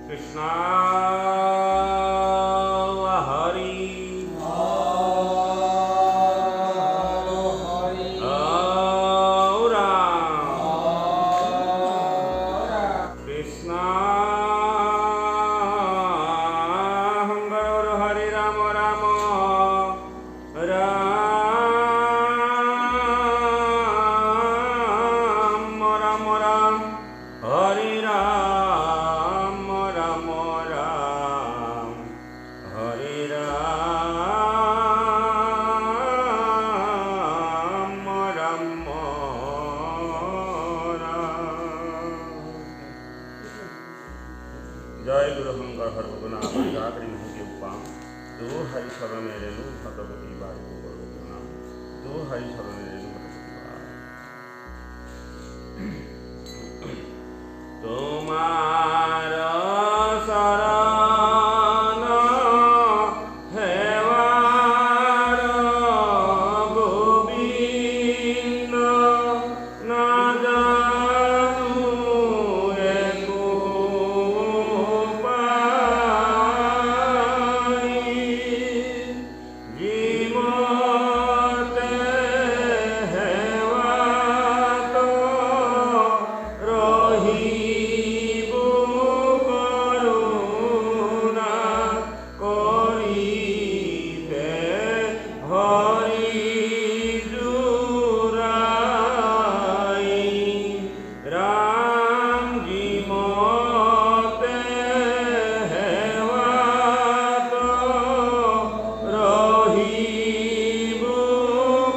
Krishna Hari Aura Krishna Hangara Hari Rama Rama Ram Rama Ram Hari Ram Ram Ram Hari Ram Ram जय गुरु हंकर हर गुना जागरी नहीं के उपाम दो हरि शरण Renu Bhagwati by को नाम दो हरि शरण रेणु भगवती बाई तुम्हार शरण हेवार गोविंद ना जानू एको पाई जीवते हेवात रहिब करुणा करिते हरि जुराई राम जी मोते हेवात रहिब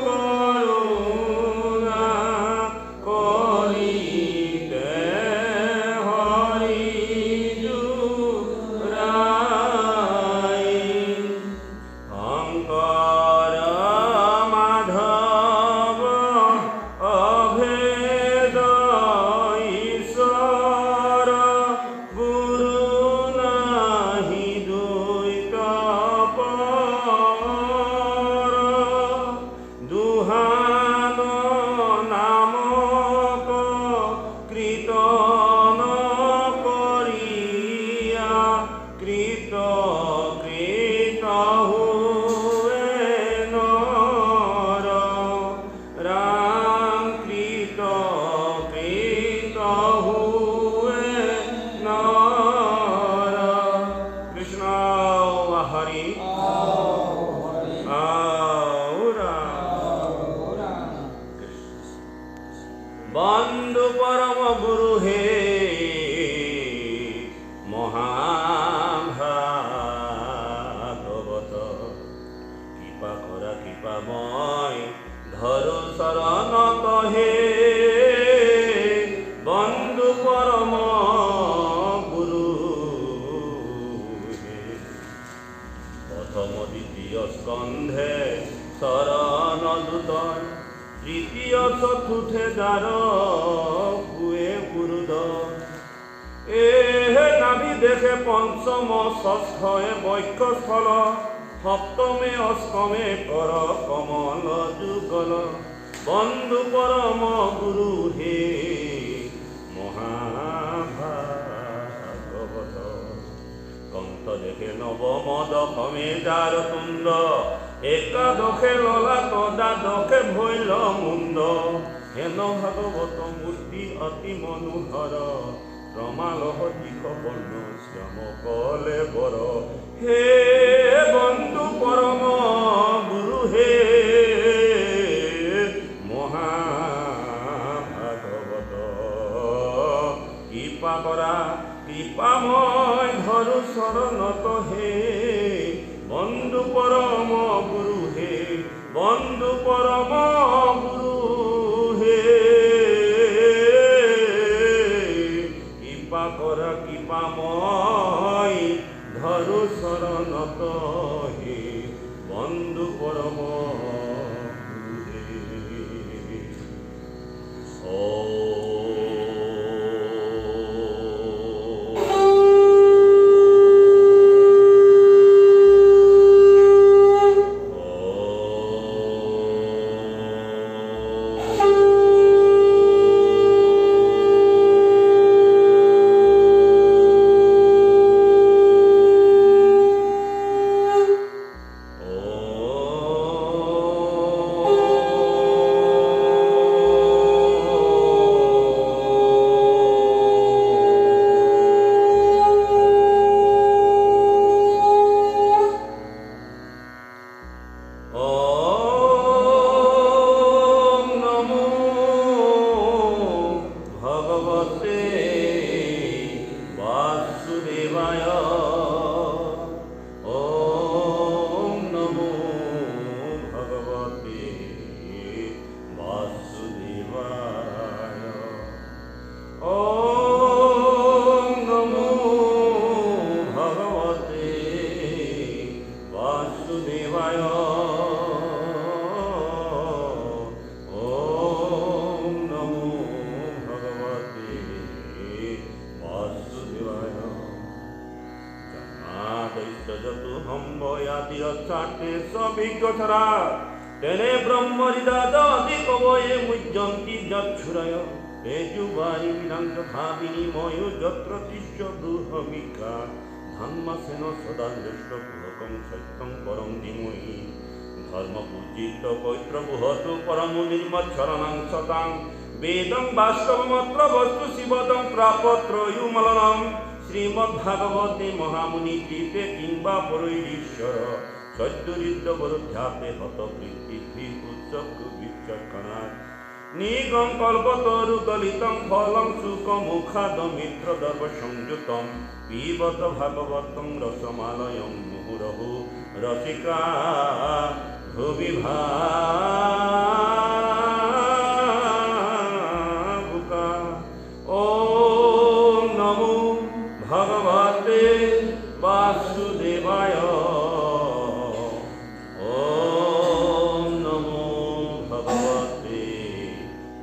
करुणा करिते हरि जुराई शंकर माधव अभेद ईश्वर गुरु नाही द्वैत पर दुहान नामक कीर्तन करिया कृत कृत हुए नर राम कृत कृत हुए नर कृष्ण हरि आउरा बंधु परम गुरु हे महाभागवत कृपा करा कृपामय धरु शरण कहे बंधु परम गुरु हे प्रथम द्वितीय स्कंधे शरण दूत तृतीय चतुर्थे द्वार हुए गुरुद এহে নাভি দেখে পঞ্চম ষষ্ঠ বৈক্ষস্থল সপ্তমে অষ্টমে কর কমল যুগল বন্ধু পরম গুরু হে মহাভাগবত কন্ত দেখে নবম দশমে যার তুণ্ড একাদশে ললাট দ্বাদশে ভৈল মুণ্ড হেন ভাগবত মূর্তি অতি মনোহর রমালহ দিখ বর্ণ শ্যাম কলে বর হে বন্ধু পরম গুরু হে মহাভাগবত কৃপা করা কৃপাময় ধরু শরণত হে বন্ধু পরম গুরু হে বন্ধু পরম গুরু হে জাতীয় চাটে সবিজ্ঞ ছাড়া তেনে ব্রহ্মরিদাদ অধিক বয়ে মুজ্জন্তি যৎসুরয় হে যুবানি বিনান্ত ভাবিনিময় যত্র তিষ্য বৃহমিকা ধর্মসেন সদা জ্যেষ্ঠ কুহকং সত্যং পরং ধীমহি ধর্ম পূজিত পৈত্র বুহত পরম নির্মচ্ছরণং সতাং বেদং বাস্তবমত্র বস্তু শিবদং প্রাপত্রয়ুমলনম শ্রীমদ্ভাগবতে মহামুনি কৃতে কিংবা পরৈশ্বর সদ্যরিদ্র বরধ্যাপে হত কৃতি উৎসক্রু বিচক্ষণাৎ নিগম কল্পতরু গলিতং ফলং সুকমুখাদ মিত্র দর্ভ সংযুতম পিবত ভাগবতং রসমালয়ং মুহুরহু রসিকা ভুবি ভাবুকা। ওম নমো ভগবতে বাসুদেবায়। ওম নমো ভগবতে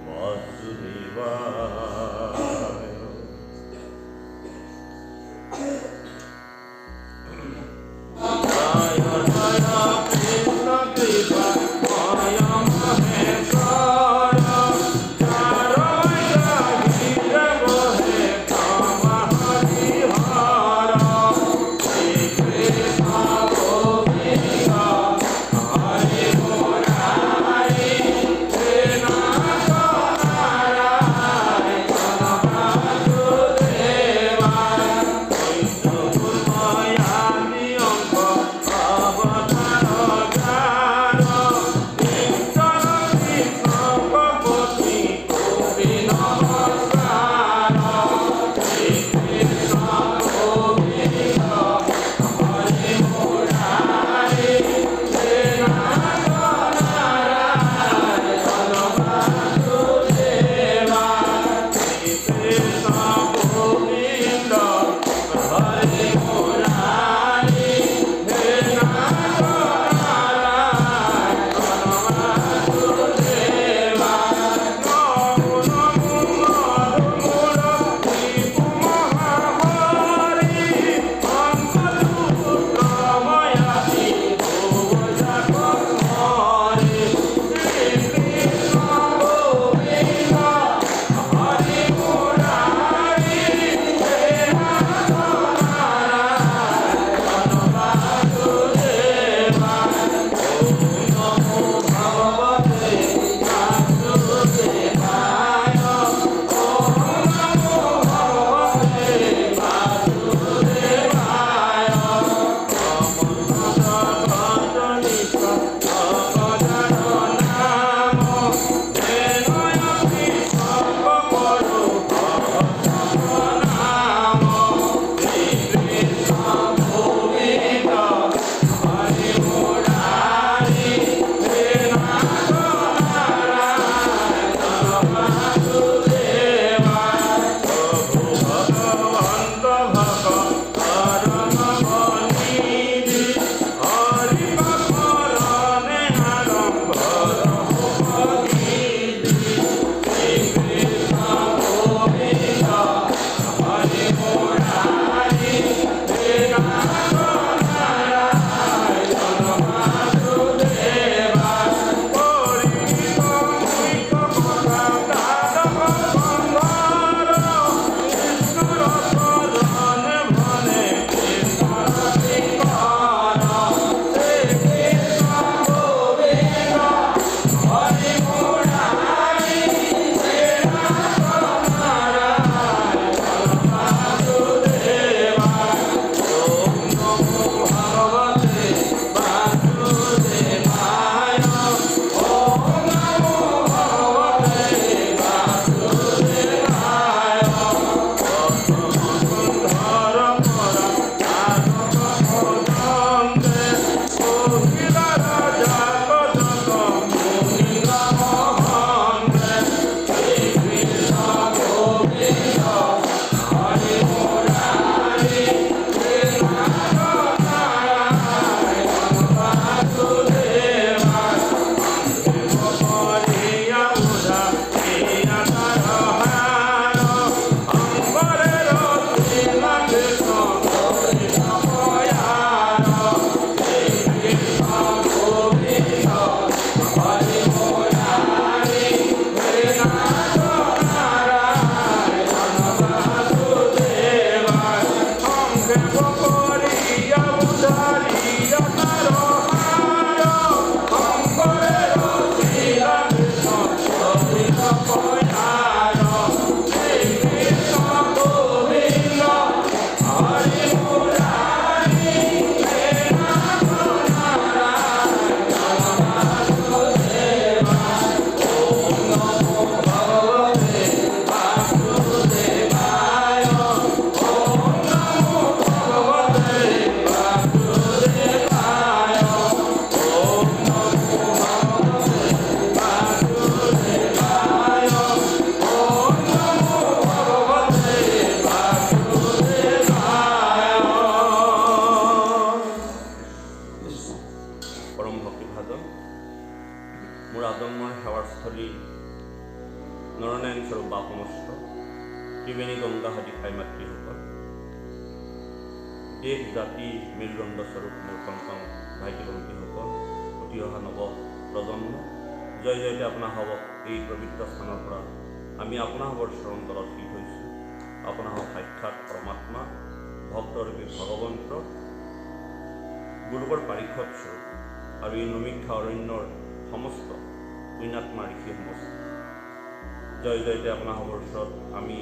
বাসুদেবায়। জয় জয় কৃষ্ণ কৃপা মায়া মহেশ্বর বৰনাৰায়ণ স্বৰূপ বা সমস্ত ত্ৰিবেণী গংগা হাতী মাতৃসকল, দেশ জাতি মেৰুদণ্ড স্বৰূপ মোৰ কণ ভাইটি ভণ্টিসকল, উঠি অহা নৱ প্ৰজন্ম, জয় জয়তে আপোনাৰ হ'ব। এই পবিত্ৰ স্থানৰ পৰা আমি আপোনাৰ হবৰ চৰণ তলত শিল হৈছোঁ। আপোনাৰ হওক সাক্ষাৎ পৰমাত্মা ভক্তৰূপী ভগৱন্ত গুৰুবৰ পাৰিষদ স্বৰূপ আৰু এই নমীক্ষা অৰণ্যৰ সমস্ত পুণ্যাত্মা ঋষি সমস্ত, জয় জয়তে আপোনাৰ হবৰ ওচৰত আমি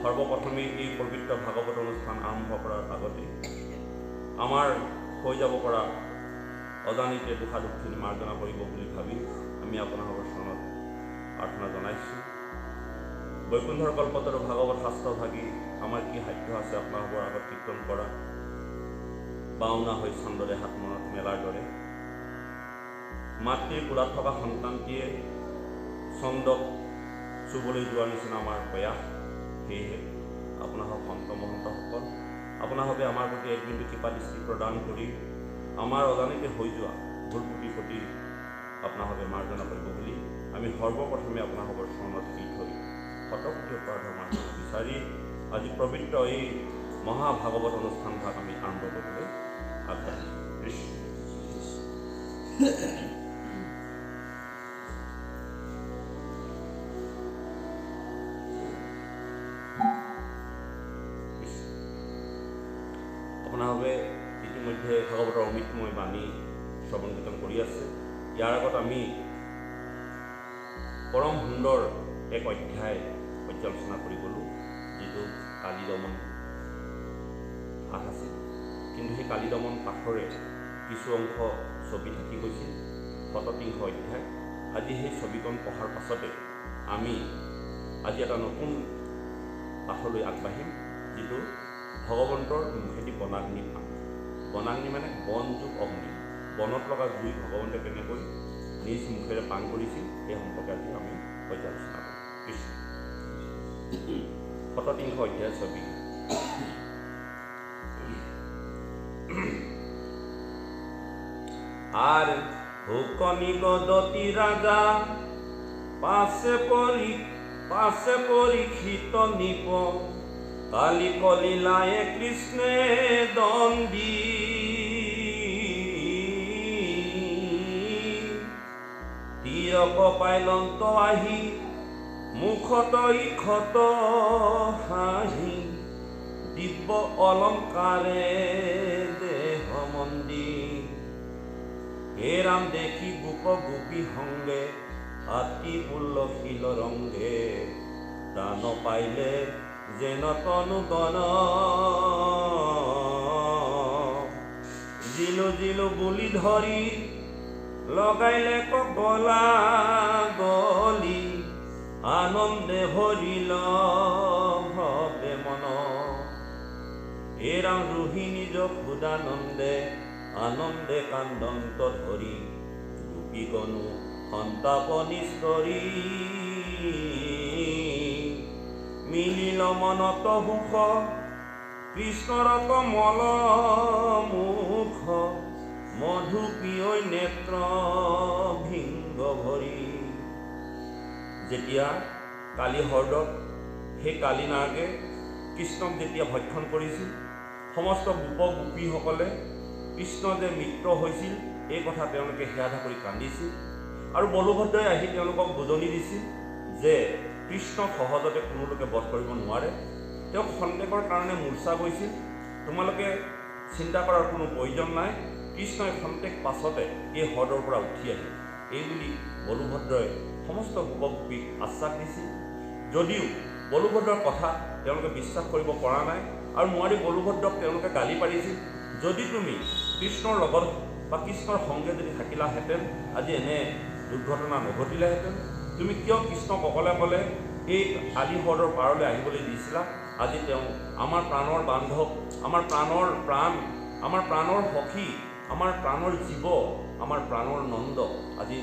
সৰ্বপ্ৰথমে এই পবিত্ৰ ভাগৱত অনুষ্ঠান আৰম্ভ কৰাৰ আগতে আমাৰ হৈ যাব পৰা অজানিতে দুষাদুখখিনি মাৰ্জনা কৰিব বুলি ভাবি আমি আপোনাৰ চৰণত প্ৰাৰ্থনা জনাইছোঁ। বৈকুণ্ঠৰ কল্পতৰু ভাগৱত শাস্ত্ৰভাগী আমাৰ কি সাধ্য আছে আপোনাৰ আগত কীৰ্তন কৰা, বাওনা হৈ চান্দৰে হাত মনত মেলাৰ দৰে মাতৃৰ কোলাত থকা সন্তানটিয়ে চন্দক চুবলৈ যোৱাৰ নিচিনা আমাৰ প্ৰয়াস। সেয়েহে আপোনালোক সন্ত মহন্তসকল, আপোনালোকে আমাৰ প্ৰতি এক বিন্দু কৃপা দৃষ্টি প্ৰদান কৰি আমাৰ অজানিতে হৈ যোৱা ভুল ত্ৰুটিৰ প্ৰতি আপোনালোকে মাৰ্জনা কৰিব বুলি আমি সৰ্বপ্ৰথমে আপোনালোকৰ চৰণত শিল হৈ শতকোটি অপৰাধ মাৰ্জনা বিচাৰি আজি পবিত্ৰ এই মহাভাগৱত অনুষ্ঠান ভাগ আমি আৰম্ভ কৰিবলৈ আগবাঢ়িছোঁ। আপোনালোকে ইতিমধ্যে ভাগৱতৰ অমৃতময় বাণী শ্ৰৱণ কীৰ্তন কৰি আছে। ইয়াৰ আগত আমি পৰম সুন্দৰ এক অধ্যায় পৰ্যালোচনা কৰি গ'লোঁ, যিটো কালী দমন পাঠ আছিল। কিন্তু সেই কালী দমন পাঠৰে কিছু অংশ ছবি থাকি গৈছিল, ৩০ অধ্যায়। আজি সেই ছবিখন পঢ়াৰ পাছতে আমি আজি এটা নতুন পাঠলৈ আগবাঢ়িম, যিটো ভগৱন্তৰ মুখেদি বনাগ্নি পাম। বনাগ্নি মানে বন যোগ অগ্নি, বনত লগা জুই ভগৱন্তে কেনেকৈ নিজ মুখেৰে পান কৰিছিল সেই সম্পৰ্কে আজি আমি পৰ্যালোচনা কৰিম। কৃষ্ণ ৩০ অধ্যায় ছবি। আৰ হুকনি গদতি ৰাজা পাশে পৰীক্ষিত নিপ কালি কলিলায় কৃষ্ণে দণ্ডী তীৰক পাইলন্ত আহি মুখত ইখত হাঁহি দিব্য অলংকাৰে দেহ মন্দিৰ হে ৰাম দেখি গোপ গোপী সংগে আতি উল্লসিল ৰংগে প্ৰাণ পাইলে যেন তনু গণ জিলু জিলু বুলি ধৰি লগাইলে গলা গলি আনন্দে ভৰিল ভবে মন হে ৰাম ৰোহি নিজ ক্ষুদানন্দে আনন্দে কান্দন্ত ধৰি গোপী গণু সন্তাপ নিস্তৰি মিলিল মনত সুখ কৃষ্ণৰ কমল মুখ মধু পিয়ৈ নেত্ৰ ভিংগ ভৰি। যেতিয়া কালী হ্ৰদত সেই কালী নাগে কৃষ্ণক যেতিয়া ভক্ষণ কৰিছিল, সমস্ত গোপ গোপীসকলে কৃষ্ণ যে মিত্ৰ হৈছিল এই কথা তেওঁলোকে হিয়াধা কৰি কান্দিছিল। আৰু বলভদ্ৰই আহি তেওঁলোকক বুজনি দিছিল যে কৃষ্ণক সহজতে কোনো লোকে বধ কৰিব নোৱাৰে। তেওঁক সন্দেহৰ কাৰণে মূৰ্ছা গৈছিল। তোমালোকে চিন্তা কৰাৰ কোনো প্ৰয়োজন নাই, কৃষ্ণই খন্তেক পাছতে এই হ্ৰদৰ পৰা উঠি আহিল। এইবুলি বলভদ্ৰই সমস্ত গোপ গোপীক আশ্বাস দিছিল। যদিও বলভদ্ৰৰ কথা তেওঁলোকে বিশ্বাস কৰিব পৰা নাই আৰু নোৱাৰি বলভদ্ৰক তেওঁলোকে গালি পাৰিছিল, যদি তুমি কৃষ্ণৰ লগত বা কৃষ্ণৰ সংগে যদি থাকিলাহেঁতেন আজি এনে দুৰ্ঘটনা নঘটিলেহেঁতেন। তুমি কিয় কৃষ্ণক অকলে অকলে এই কালী হ্ৰদৰ পাৰলৈ আহিবলৈ দিছিলা? আজি তেওঁ আমাৰ প্ৰাণৰ বান্ধৱ, আমাৰ প্ৰাণৰ প্ৰাণ, আমাৰ প্ৰাণৰ সখী, আমাৰ প্ৰাণৰ জীৱ, আমাৰ প্ৰাণৰ নন্দ আজি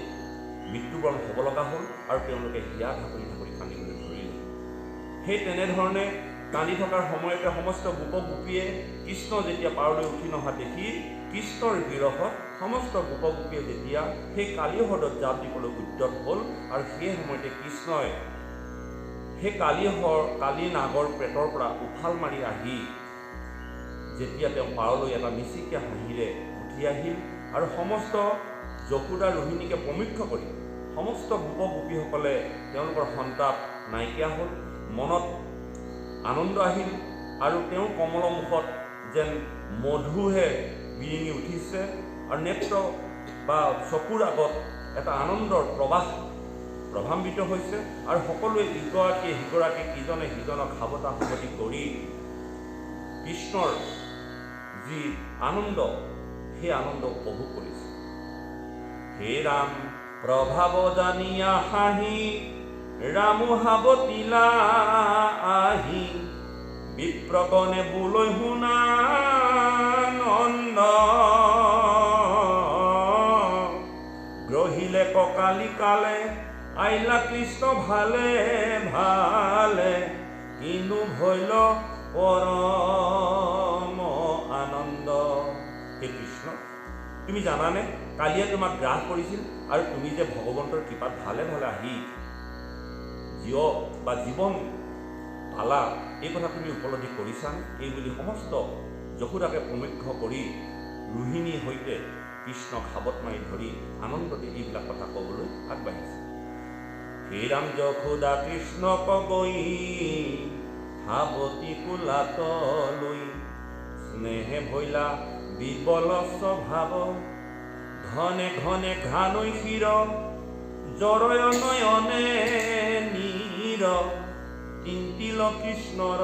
মৃত্যুবৰণ হ'ব লগা হ'ল আৰু তেওঁলোকে হিয়া ঢাকৰি ঢাকৰি কান্দিবলৈ ধৰিলে। সেই তেনেধৰণে কান্দি থকাৰ সময়তে সমস্ত গোপ গোপীয়ে কৃষ্ণ যেতিয়া পাৰলৈ উঠি নহা দেখি কৃষ্ণৰ বিৰহত সমস্ত গোপ গোপীয়ে যেতিয়া সেই কালী হ্ৰদত জাপ দিবলৈ উদ্যত হ'ল আৰু সেই সময়তে কৃষ্ণই সেই কালি নাগৰ পেটৰ পৰা উফাল মাৰি আহি যেতিয়া তেওঁ পাৰলৈ এটা মিচিকীয়া হাঁহিৰে উঠি আহিল আৰু সমস্ত যশোদা ৰোহিণীকে প্ৰমুখ্য কৰি সমস্ত গোপ গোপীসকলে তেওঁলোকৰ সন্তাপ নাইকিয়া হ'ল, মনত আনন্দ আহিল আৰু তেওঁৰ কমল মুখত যেন মধুহে বিৰিঙি উঠিছে আৰু নেত্ৰ বা চকুৰ আগত এটা আনন্দৰ প্ৰভাৱান্বিত হৈছে আৰু সকলোৱে ইগৰাকীয়ে সিগৰাকীক ইজনে সিজনক সাৱতা সাৱটি কৰি কৃষ্ণৰ যি আনন্দ সেই আনন্দ উপভোগ কৰিছে। হে ৰাম প্ৰভাৱ জানিয়া হাঁহি ৰামু সাৱতিলা আহি বিপ্ৰগণে বোলৈ শুনা নন্দ গ্ৰহিলে ককালি কালে আইলা কৃষ্ণ ভালে ভালে কিনো ভৈল পৰম আনন্দ। হে কৃষ্ণ, তুমি জানানে কালিয়ে তোমাক গ্ৰাস কৰিছিল আৰু তুমি যে ভগৱন্তৰ কৃপাত ভালে ভালে আহি জীৱন পালা, এই কথা তুমি উপলব্ধি কৰিছানে? এই বুলি সমস্ত যশোদাকে প্ৰমুখ্য কৰি ৰোহিণীৰ সৈতে কৃষ্ণক সাৱত মাৰি ধৰি আনন্দতে এইবিলাক কথা ক'বলৈ আগবাঢ়িছে। হে ৰাম যশোদা কৃষ্ণক গৈ সাৱতী কোলাত লৈ স্নেহে ভৈলা বিবল স্বভাৱ ঘনে ঘনে ঘানৈ শিৰ জৰয় নয়নে নীৰ তিন্তিল কৃষ্ণৰ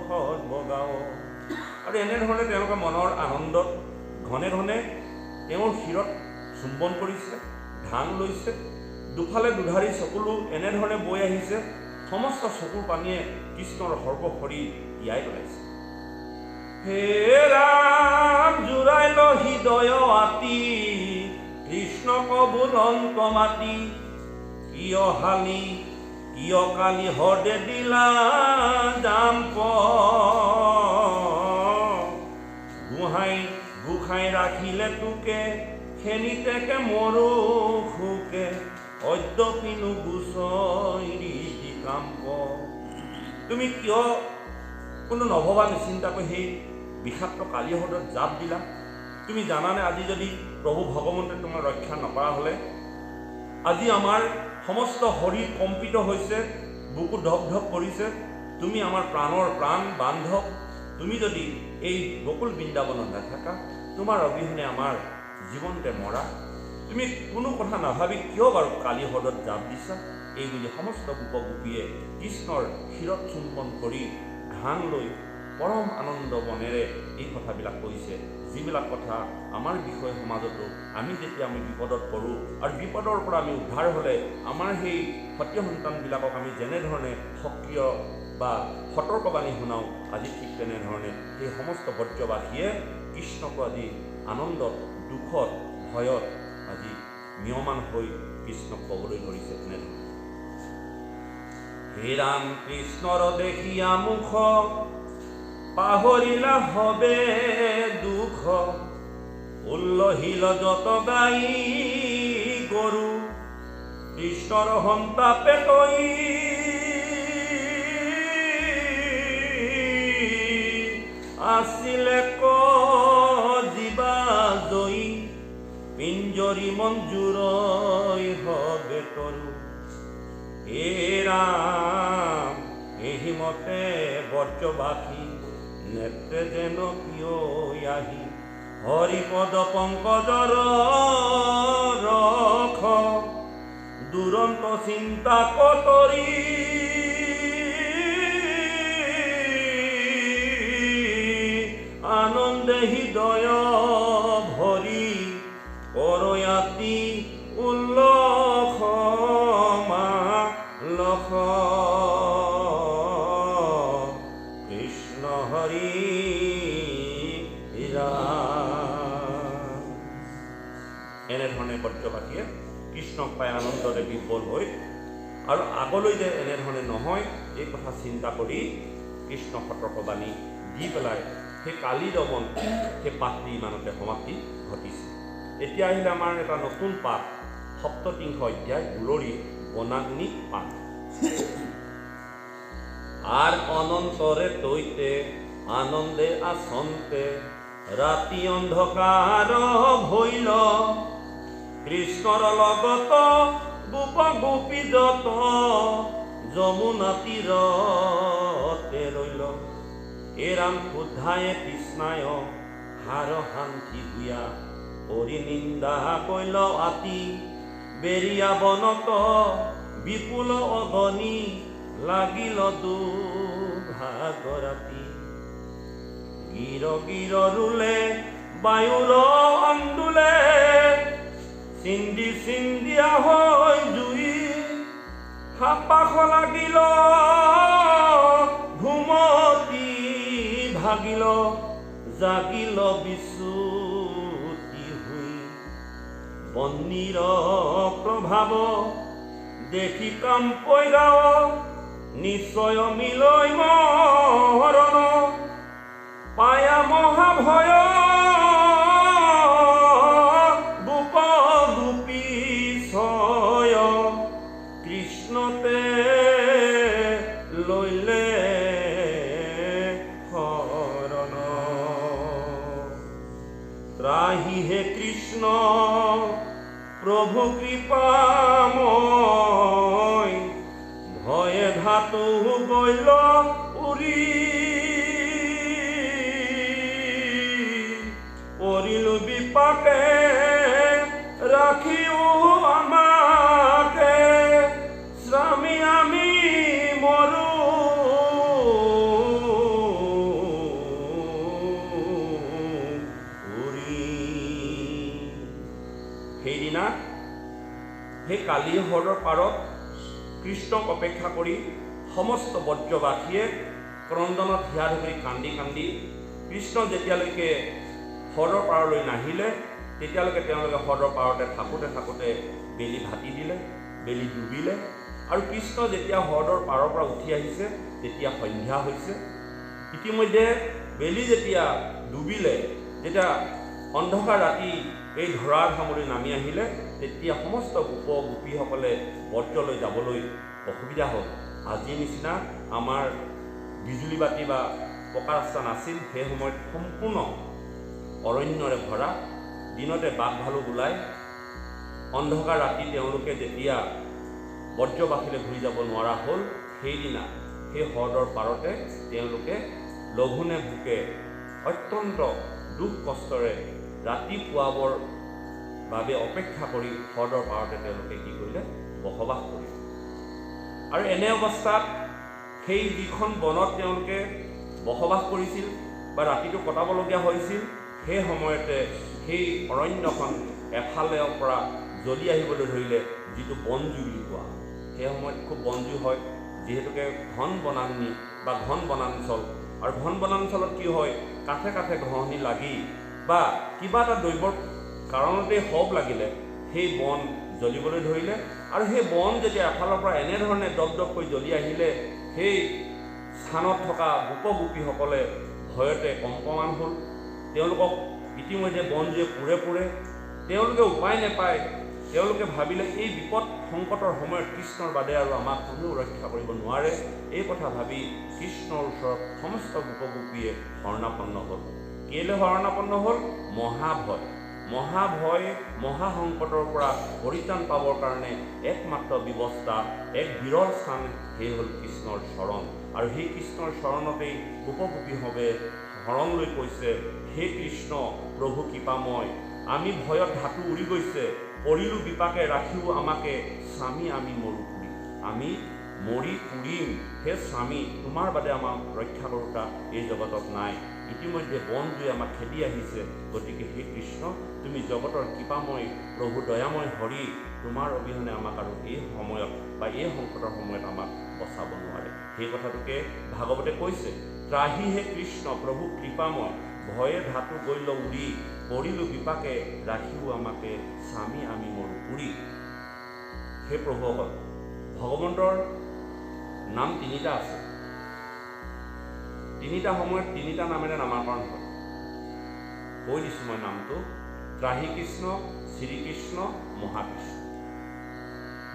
সৰ্বগাঁও। আৰু এনেধৰণে তেওঁলোকে মনৰ আনন্দত ঘনে ঘনে তেওঁৰ শিৰত চুম্বন কৰিছে, ধান লৈছে, দুফালে দুধাৰি চকুলো এনেধৰণে বৈ আহিছে, সমস্ত চকুৰ পানীয়ে কৃষ্ণৰ সৰ্বশৰীৰ তিয়াই পেলাইছে। হে ৰাম জোৰাইল হৃদয় আতি কৃষ্ণক বুলন্ত মাতি কিয় হালি কিয় কালি হদে দিলা জাম্প গোহাঁই ৰাখিলে তোকে খেনিতেকে মৰো সুকে অদ্যপিনো গুচৰি কাম্প। তুমি কিয় কোনো নভবা নিচিন্তাকৈ সেই বিষাক্ত কালিহদত জাপ দিলা? তুমি জানানে আজি যদি প্ৰভু ভগৱন্তে তোমাক ৰক্ষা নকৰা হ'লে আজি আমাৰ সমস্ত শৰীৰ কম্পিত হৈছে, বুকু ধক ধক কৰিছে, তুমি আমাৰ প্ৰাণৰ প্ৰাণ বান্ধৱ, তুমি যদি এই গকুল বৃন্দাবনত নাথাকা, তোমাৰ অবিহনে আমাৰ জীৱনতে মৰা, তুমি কোনো কথা নাভাবি কিয় বাৰু কালিহদত জাপ দিছা? এই বুলি সমস্ত গোপ গোপীয়ে কৃষ্ণৰ শিৰত চুম্বন কৰি ঘান লৈ পৰম আনন্দ মনেৰে এই কথাবিলাক কৈছে, যিবিলাক কথা আমাৰ বিষয় সমাজতো আমি যেতিয়া বিপদত পৰোঁ আৰু বিপদৰ পৰা আমি উদ্ধাৰ হ'লে আমাৰ সেই সত্য সন্তানবিলাকক আমি যেনেধৰণে সক্ৰিয় বা সতৰ্কবাণী শুনাওঁ, আজি ঠিক তেনেধৰণে সেই সমস্ত ব্ৰজবাসীয়ে কৃষ্ণকো আজি আনন্দত দুখত ভয়ত আজি ম্ৰিয়মান হৈ কৃষ্ণক ক'বলৈ ধৰিছে তেনেধৰণে। হে ৰাম কৃষ্ণৰ দেখিয়া মুখ পাহৰিলা হবে দুখ উল্লহিল যত গাই গৰু কৃষ্ণৰ সন্তাপে কৈ আছিলে ক জীৱা জয়ী পিঞ্জৰি মঞ্জুৰই হবে তৰু। হে ৰাম এহিমতে ব্ৰজবাসী নেত্ৰে যেন কিয় আহি হৰিপদ পংকজৰ ৰখ দুৰন্ত চিন্তা কতৰি আনন্দে হৃদয় ভৰি কৰয়াতি উল্লখ মালখ কৃষ্ণ হৰি ৰাম। এনেধৰণে ব্ৰজবাসীয়ে কৃষ্ণক পাই আনন্দৰে বিফল হৈ আৰু আগলৈ যে এনেধৰণে নহয় এই কথা চিন্তা কৰি কৃষ্ণ সতৰ্কবাণী দি পেলাই সেই কালি দমন সেই পাঠটি ইমানতে সমাপ্তি ঘটিছে। এতিয়া আহিলে আমাৰ এটা নতুন পাঠ, সপ্ততিংশ অধ্যায় গুলৰী বনাগ্নি পাঠ। আৰ অনন্তৰে তৈতে আনন্দে আসন্তে ৰাতি অন্ধকাৰ হইল কৃষ্ণৰ লগত গোপ গোপী যত যমুনা তীৰতে ৰইল এৰাম শুদ্ধায়ে কৃষ্ণায় হাৰ শান্তি গুয়া হৰি নিন্দা কইল আতি বেৰিয়া বনত বিপুল অগনি লাগিল দুভাগৰাতি গিৰ গিৰ ৰুলে বায়ুৰ আন্দোলে চিন্দি চিন্দিয়া হৈ জুই হাপাখ লাগিল ঘুমতি ভাগিল জাগিল বিচুতি হুই বন্নিৰ প্ৰভাৱ দেখি কাম্পই গাঁও নিশ্চয় মিলৈ মৰণ পায়া মহাভয় গোপ গোপী ছয় কৃষ্ণতে লৈলে শৰণ ত্ৰাহি হে কৃষ্ণ প্ৰভু কৃপাময় ভয়ে ধাতু গইল উৰি পৰিলো বিপাকে ৰাখিও আমাকে স্বামী আমি মৰো সেইদিনা সেই কালি হ্ৰদৰ পাৰত কৃষ্ণক অপেক্ষা কৰি সমস্ত ব্ৰজবাসীয়ে ক্ৰন্দনত হিয়া ধৰি কান্দি কান্দি কৃষ্ণ যেতিয়ালৈকে হ্ৰদৰ পাৰলৈ নাহিলে তেতিয়ালৈকে তেওঁলোকে হ্ৰদৰ পাৰতে থাকোঁতে থাকোঁতে বেলি ভাটি দিলে, বেলি ডুবিলে আৰু কৃষ্ণ যেতিয়া হ্ৰদৰ পাৰৰ পৰা উঠি আহিছে তেতিয়া সন্ধ্যা হৈছে। ইতিমধ্যে বেলি যেতিয়া ডুবিলে, যেতিয়া অন্ধকাৰ ৰাতি এই ধৰাৰ সামৰি নামি আহিলে তেতিয়া সমস্ত গোপ গোপীসকলে ব্ৰজলৈ যাবলৈ অসুবিধা হ'ল। আজিৰ নিচিনা আমাৰ বিজুলী বাতি বা পকা ৰাস্তা নাছিল। সেই সময়ত সম্পূৰ্ণ অৰণ্যৰে ভৰা, দিনতে বাঘ ভালুক ওলাই। অন্ধকাৰ ৰাতি তেওঁলোকে যেতিয়া ব্ৰজবাসীলৈ ঘূৰি যাব নোৱাৰা হ'ল, সেইদিনা সেই হ্ৰদৰ পাৰতে তেওঁলোকে লঘোণে ভোকে অত্যন্ত দুখ কষ্টৰে ৰাতি পুৱাবৰ বাবে অপেক্ষা কৰি হ্ৰদৰ পাৰতে তেওঁলোকে কি কৰিলে? বসবাস কৰিলে। আৰু এনে অৱস্থাত সেই যিখন বনত তেওঁলোকে বসবাস কৰিছিল বা ৰাতিটো কটাবলগীয়া হৈছিল, সেই সময়তে সেই অৰণ্যখন এফালৰ পৰা জ্বলি আহিবলৈ ধৰিলে, যিটো বনজুই বুলি কোৱা হয়। সেই সময়ত খুব বনজুই হয়, যিহেতুকে ঘন বনানী বা ঘন বনাঞ্চল। আৰু ঘন বনাঞ্চলত কি হয়, কাঠে কাঠে ঘঁহনি লাগি বা কিবা এটা দ্ৰব্যৰ কাৰণতে হওক লাগিলে সেই বন জ্বলিবলৈ ধৰিলে। আৰু সেই বন যেতিয়া এফালৰ পৰা এনেধৰণে দপদপকৈ জ্বলি আহিলে, সেই স্থানত থকা গোপ গোপীসকলে ভয়তে কম্পমান হ'ল। তেওঁলোকক ইতিমধ্যে বনজুয়ে পুৰে। তেওঁলোকে উপায় নাপায়, তেওঁলোকে ভাবিলে এই বিপদ সংকটৰ সময়ত কৃষ্ণৰ বাদে আৰু আমাক কোনেও ৰক্ষা কৰিব নোৱাৰে। এই কথা ভাবি কৃষ্ণৰ ওচৰত সমস্ত গোপ গোপীয়ে শৰণাপন্ন হ'ল। কেলৈ শৰণাপন্ন হ'ল? মহাভয় মহাসংকটৰ পৰা পৰিত্ৰাণ পাবৰ কাৰণে একমাত্ৰ ব্যৱস্থা, এক বিৰল স্থান, সেই হ'ল কৃষ্ণৰ চৰণ। আৰু সেই কৃষ্ণৰ চৰণতেই গোপ গোপীভাৱে শৰণ লৈ কৈছে, হে কৃষ্ণ প্ৰভু কৃপাময়, আমি ভয়ত ধাতু উৰি গৈছে, পৰিলো বিপাকে ৰাখিও আমাকে, স্বামী আমি মৰো পুৰি। আমি মৰি পুৰিম, হে স্বামী তোমাৰ বাদে আমাক ৰক্ষা কৰোতা এই জগতত নাই। ইতিমধ্যে বনজুয়ে আমাক খেদি আহিছে, গতিকে হে কৃষ্ণ তুমি জগতৰ কৃপাময় প্ৰভু দয়াময় হৰি, তোমাৰ অবিহনে আমাক আৰু এই সময়ত বা এই সংকটৰ সময়ত আমাক বচাব নোৱাৰে। সেই কথাটোকে ভাগৱতে কৈছে, ত্ৰাহি হে কৃষ্ণ প্ৰভু কৃপাময়, ভয়ে ধাতু গইল উৰি, পৰিলো বিপাকে ৰাখিও আমাকে, স্বামী আমি মৰো পুৰি। হে প্ৰভুসকল, ভগৱন্তৰ নাম তিনিটা আছে। তিনিটা সময়ত তিনিটা নামেৰে নামাকৰণ হয়। কৈ দিছোঁ মই নামটো, ত্ৰাহি কৃষ্ণ, শ্ৰীকৃষ্ণ, মহাকৃষ্ণ।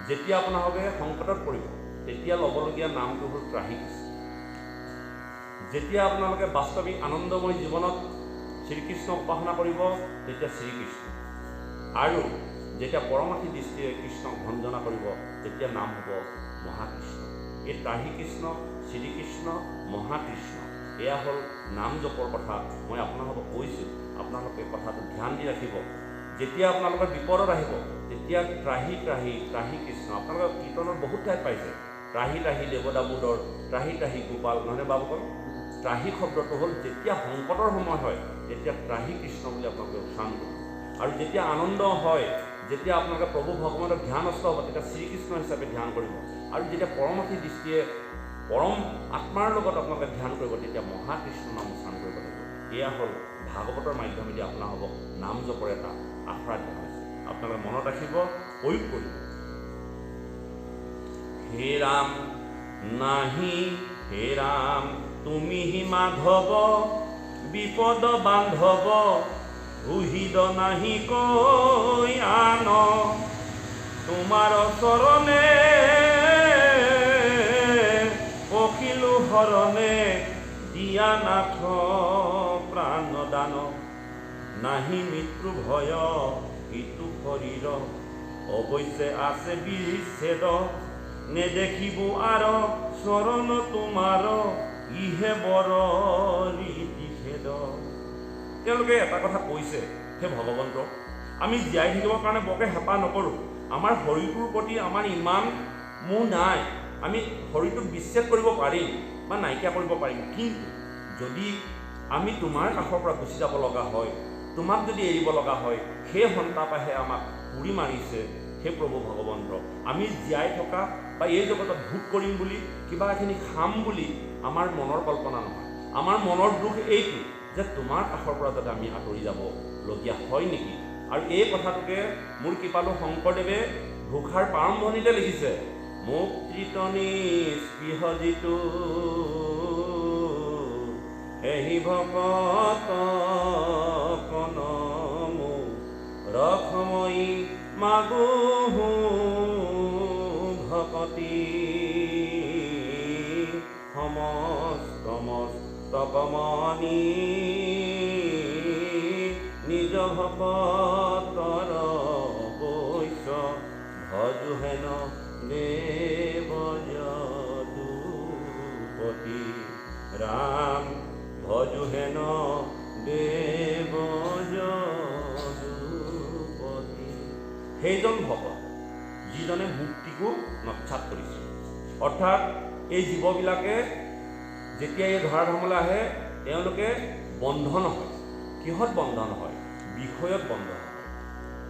যেতিয়া আপোনালোকে সংকটত পৰিব তেতিয়া ল'বলগীয়া নামটো হ'ল ত্ৰাহি কৃষ্ণ। যেতিয়া আপোনালোকে বাস্তৱিক আনন্দময় জীৱনত শ্ৰীকৃষ্ণক উপাসনা কৰিব তেতিয়া শ্ৰীকৃষ্ণ, আৰু যেতিয়া পৰমাৰ্থিক দৃষ্টিৰে কৃষ্ণক ভঞ্জনা কৰিব তেতিয়া নাম হ'ব মহাকৃষ্ণ। এই ত্ৰাহি কৃষ্ণ, শ্ৰীকৃষ্ণ, মহাকৃষ্ণ, এয়া হ'ল নাম জপৰ কথা। মই আপোনালোকক কৈছোঁ, আপোনালোকে কথাটো ধ্যান দি ৰাখিব। যেতিয়া আপোনালোকৰ বিপদত আহিব তেতিয়া ত্ৰাহি ত্ৰাহি ত্ৰাহি কৃষ্ণ। আপোনালোকৰ কীৰ্তনত বহুত ঠাইত পাইছে ত্ৰাহি ত্ৰাহি দেৱদামোদৰ, ত্ৰাহি ত্ৰাহি গোপাল, নহয়নে বাবুকল? ত্ৰাহি শব্দটো হ'ল যেতিয়া সংকটৰ সময় হয় তেতিয়া ত্ৰাহি কৃষ্ণ বুলি আপোনালোকে উচ্চাৰণ কৰিব। আৰু যেতিয়া আনন্দ হয়, যেতিয়া আপোনালোকে প্ৰভু ভগৱানৰ ধ্যানস্থ হ'ব তেতিয়া শ্ৰীকৃষ্ণ হিচাপে ধ্যান কৰিব। আৰু যেতিয়া পৰমাৰ্থিক দৃষ্টিয়ে পৰম আত্মাৰ লগত আপোনালোকে ধ্যান কৰিব তেতিয়া মহাকৃষ্ণ নাম উচ্চাৰণ কৰিব লাগিব। এয়া হ'ল ভাগৱতৰ মাধ্যমেদি আপোনালোকক নাম জপৰ এটা আখৰা দিয়া হৈছে। আপোনালোকে মনত ৰাখিব, প্ৰয়োগ কৰিব। হে ৰাম নাহি হে ৰাম তুমিহি মাধৱ, বিপদ বান্ধৱ উহিদ নাহি কৈ আন, তোমাৰ চৰণে পখিলো হৰণে দিয়া নাথ প্ৰাণ দান, নাহি মৃত্যু ভয় ইটো শৰীৰ, অৱশ্যে আছে বিচ্ছেদ, নেদেখিব আৰু চৰণ তোমাৰ ইহে বৰ ৰীতিভেদ। তেওঁলোকে এটা কথা কৈছে, হে ভগৱন্ত, আমি জীয়াই থাকিবৰ কাৰণে বৰকৈ হেঁপাহ নকৰোঁ। আমাৰ শৰীৰটোৰ প্ৰতি আমাৰ ইমান মোহ নাই। আমি শৰীৰটোক বিচ্ছেদ কৰিব পাৰিম বা নাইকিয়া কৰিব পাৰিম, কিন্তু যদি আমি তোমাৰ কাষৰ পৰা গুচি যাব লগা হয়, তোমাক যদি এৰিব লগা হয়, সেই সন্তাপেহে আমাক পুৰি মাৰিছে। হে প্ৰভু ভগৱন্ত, আমি জীয়াই থকা বা এই জগতত ভোগ কৰিম বুলি, কিবা এখিনি খাম বুলি আমাৰ মনৰ কল্পনা নহয়। আমাৰ মনৰ দুখ এইটো যে তোমাৰ কাষৰ পৰা যাতে আমি আঁতৰি যাবলগীয়া হয় নেকি। আৰু এই কথাটোকে মোৰ কৃপালু শংকৰদেৱে ঘোষাৰ প্ৰাৰম্ভণিতে লিখিছে, মুক্তিত নিস্পৃহ যিটো এহি ভকত কনমু, ৰসময়ী মাগো ভকতি, সমস্তমস্তকমণি নিজ ভকতৰ বৈশ্য, ভজু হেন দেৱ যদুপতি, ৰাম ভজু হেন দেৱ যদুপতি। সেইজন ভকত যিজনে মুক্তিকো নক্ষাত কৰিছে। অৰ্থাৎ এই জীৱবিলাকে যেতিয়া এই ধৰাধামলৈ আহে তেওঁলোকে বন্ধন হয়। কিহত বন্ধন হয়? বিষয়ত বন্ধন হয়।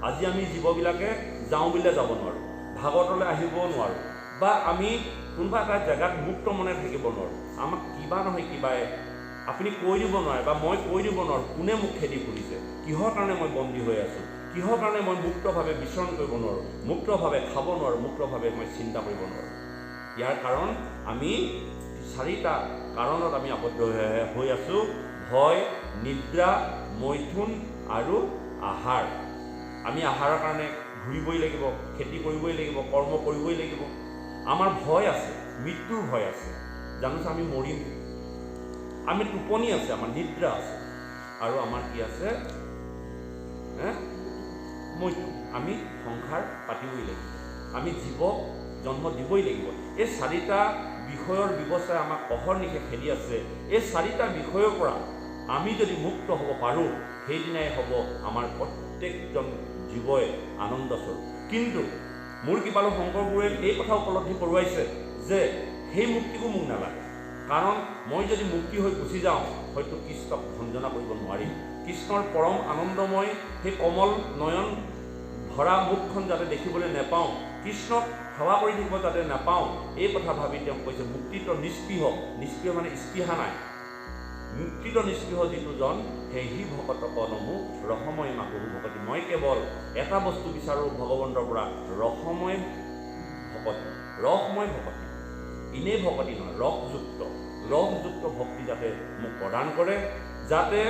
আজি আমি জীৱবিলাকে যাওঁ বুলিলে যাব নোৱাৰোঁ, ভাগৱতলৈ আহিব নোৱাৰোঁ, বা আমি কোনোবা এটা জেগাত মুক্ত মনে থাকিব নোৱাৰোঁ। আমাক কিবা নহয় কিবাই আপুনি কৈ দিব নোৱাৰে বা মই কৈ দিব নোৱাৰোঁ কোনে মোক খেদি ফুৰিছে, কিহৰ কাৰণে মই বন্দী হৈ আছোঁ, কিহৰ কাৰণে মই মুক্তভাৱে বিচৰণ কৰিব নোৱাৰোঁ, মুক্তভাৱে খাব নোৱাৰোঁ, মুক্তভাৱে মই চিন্তা কৰিব নোৱাৰোঁ। ইয়াৰ কাৰণ আমি চাৰিটা কাৰণত আমি আবদ্ধ হৈ আছোঁ: ভয়, নিদ্ৰা, মৈথুন আৰু আহাৰ। আমি আহাৰৰ কাৰণে ঘূৰিবই লাগিব, খেতি কৰিবই লাগিব, কৰ্ম কৰিবই লাগিব। আমাৰ ভয় আছে, মৃত্যুৰ ভয় আছে, জানোচোন আমি মৰিম। আমি টোপনি আছে, আমাৰ নিদ্ৰা আছে, আৰু আমাৰ কি আছে? মৈথুন। আমি সংসাৰ পাতিবই লাগিব, আমি জীৱক জন্ম দিবই লাগিব। এই চাৰিটা বিষয়ৰ ব্যৱস্থাই আমাক অহৰ্নিশে খেদি আছে। এই চাৰিটা বিষয়ৰ পৰা আমি যদি মুক্ত হ'ব পাৰোঁ, সেইদিনাই হ'ব আমাৰ প্ৰত্যেকজন জীৱই আনন্দস্বৰূপ। কিন্তু মোৰ কৃপালু শংকৰগুৰুৱে এই কথা উপলব্ধি কৰোৱাইছে যে সেই মুক্তিকো মোক নালাগে, কাৰণ মই যদি মুক্তি হৈ গুচি যাওঁ হয়তো কৃষ্ণক ভঞ্জনা কৰিব নোৱাৰিম। কৃষ্ণৰ পৰম আনন্দময় সেই কমল নয়ন ভৰা মুখখন যাতে দেখিবলৈ নাপাওঁ, কৃষ্ণক সেৱা কৰি থাকিব যাতে নাপাওঁ, এই কথা ভাবি তেওঁ কৈছে মুক্তিত নিস্পৃহ। নিস্পৃহ মানে স্পৃহা নাই। মুক্তিত নিস্পৃহ যিটো জন সেহি ভকত কনমু, ৰসময় মাগো ভকতি। মই কেৱল এটা বস্তু বিচাৰোঁ ভগৱন্তৰ পৰা, ৰসময় ভকতি, ৰসময় ভকতি। এনেই ভকতি নহয়, ৰসযুক্ত ভক্তি যাতে মোক প্ৰদান কৰে, যাতে